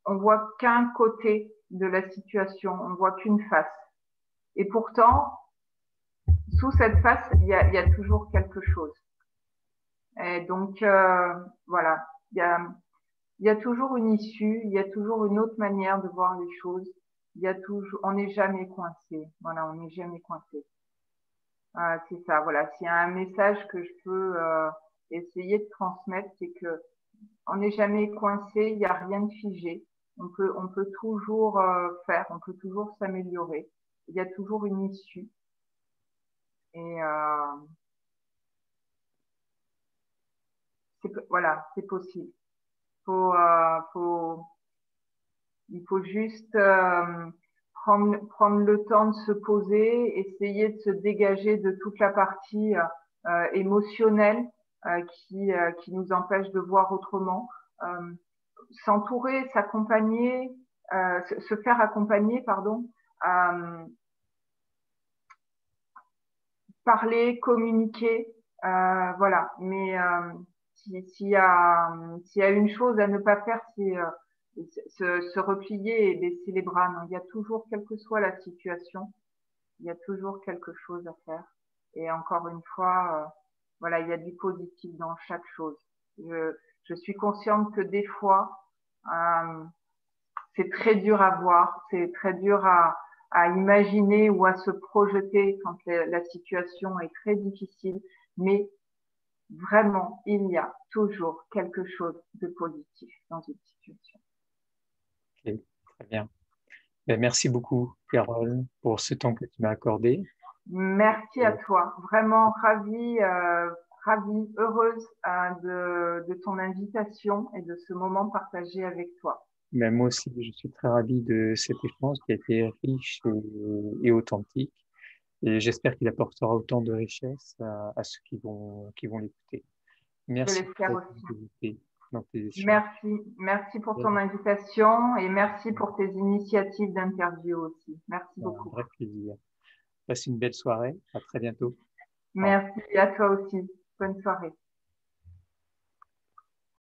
on voit qu'un côté de la situation, on voit qu'une face. Et pourtant, sous cette face, il y a toujours quelque chose. Et donc, voilà, il y a toujours une issue, il y a toujours une autre manière de voir les choses. Il y a toujours, on n'est jamais coincé. Voilà, on n'est jamais coincé. C'est ça, voilà. S'il y a un message que je peux essayer de transmettre, c'est que on n'est jamais coincé, il n'y a rien de figé. On peut toujours faire, on peut toujours s'améliorer. Il y a toujours une issue. Et voilà, c'est possible. Faut, il faut juste prendre le temps de se poser, essayer de se dégager de toute la partie émotionnelle qui nous empêche de voir autrement, s'entourer, s'accompagner, se faire accompagner, pardon, parler, communiquer, voilà. Mais s'il y a une chose à ne pas faire, c'est se replier et baisser les bras. Non, il y a toujours, quelle que soit la situation, il y a toujours quelque chose à faire. Et encore une fois, voilà, il y a du positif dans chaque chose. Je suis consciente que des fois, c'est très dur à voir, c'est très dur à imaginer ou à se projeter quand la situation est très difficile, mais vraiment, il y a toujours quelque chose de positif dans une situation. Ok, très bien. Ben, merci beaucoup, Carole, pour ce temps que tu m'as accordé. Merci à toi. Vraiment ravie, heureuse de ton invitation et de ce moment partagé avec toi. Mais moi aussi, je suis très ravi de cet échange qui a été riche et authentique. Et j'espère qu'il apportera autant de richesse à ceux qui vont l'écouter. Je Merci pour l'espère ta aussi. disponibilité dans tes échanges. Merci pour ton invitation et merci pour tes initiatives d'interview aussi. Merci C'est un beaucoup. vrai plaisir. Passe une belle soirée. À très bientôt. Au revoir. Merci à toi aussi. Bonne soirée.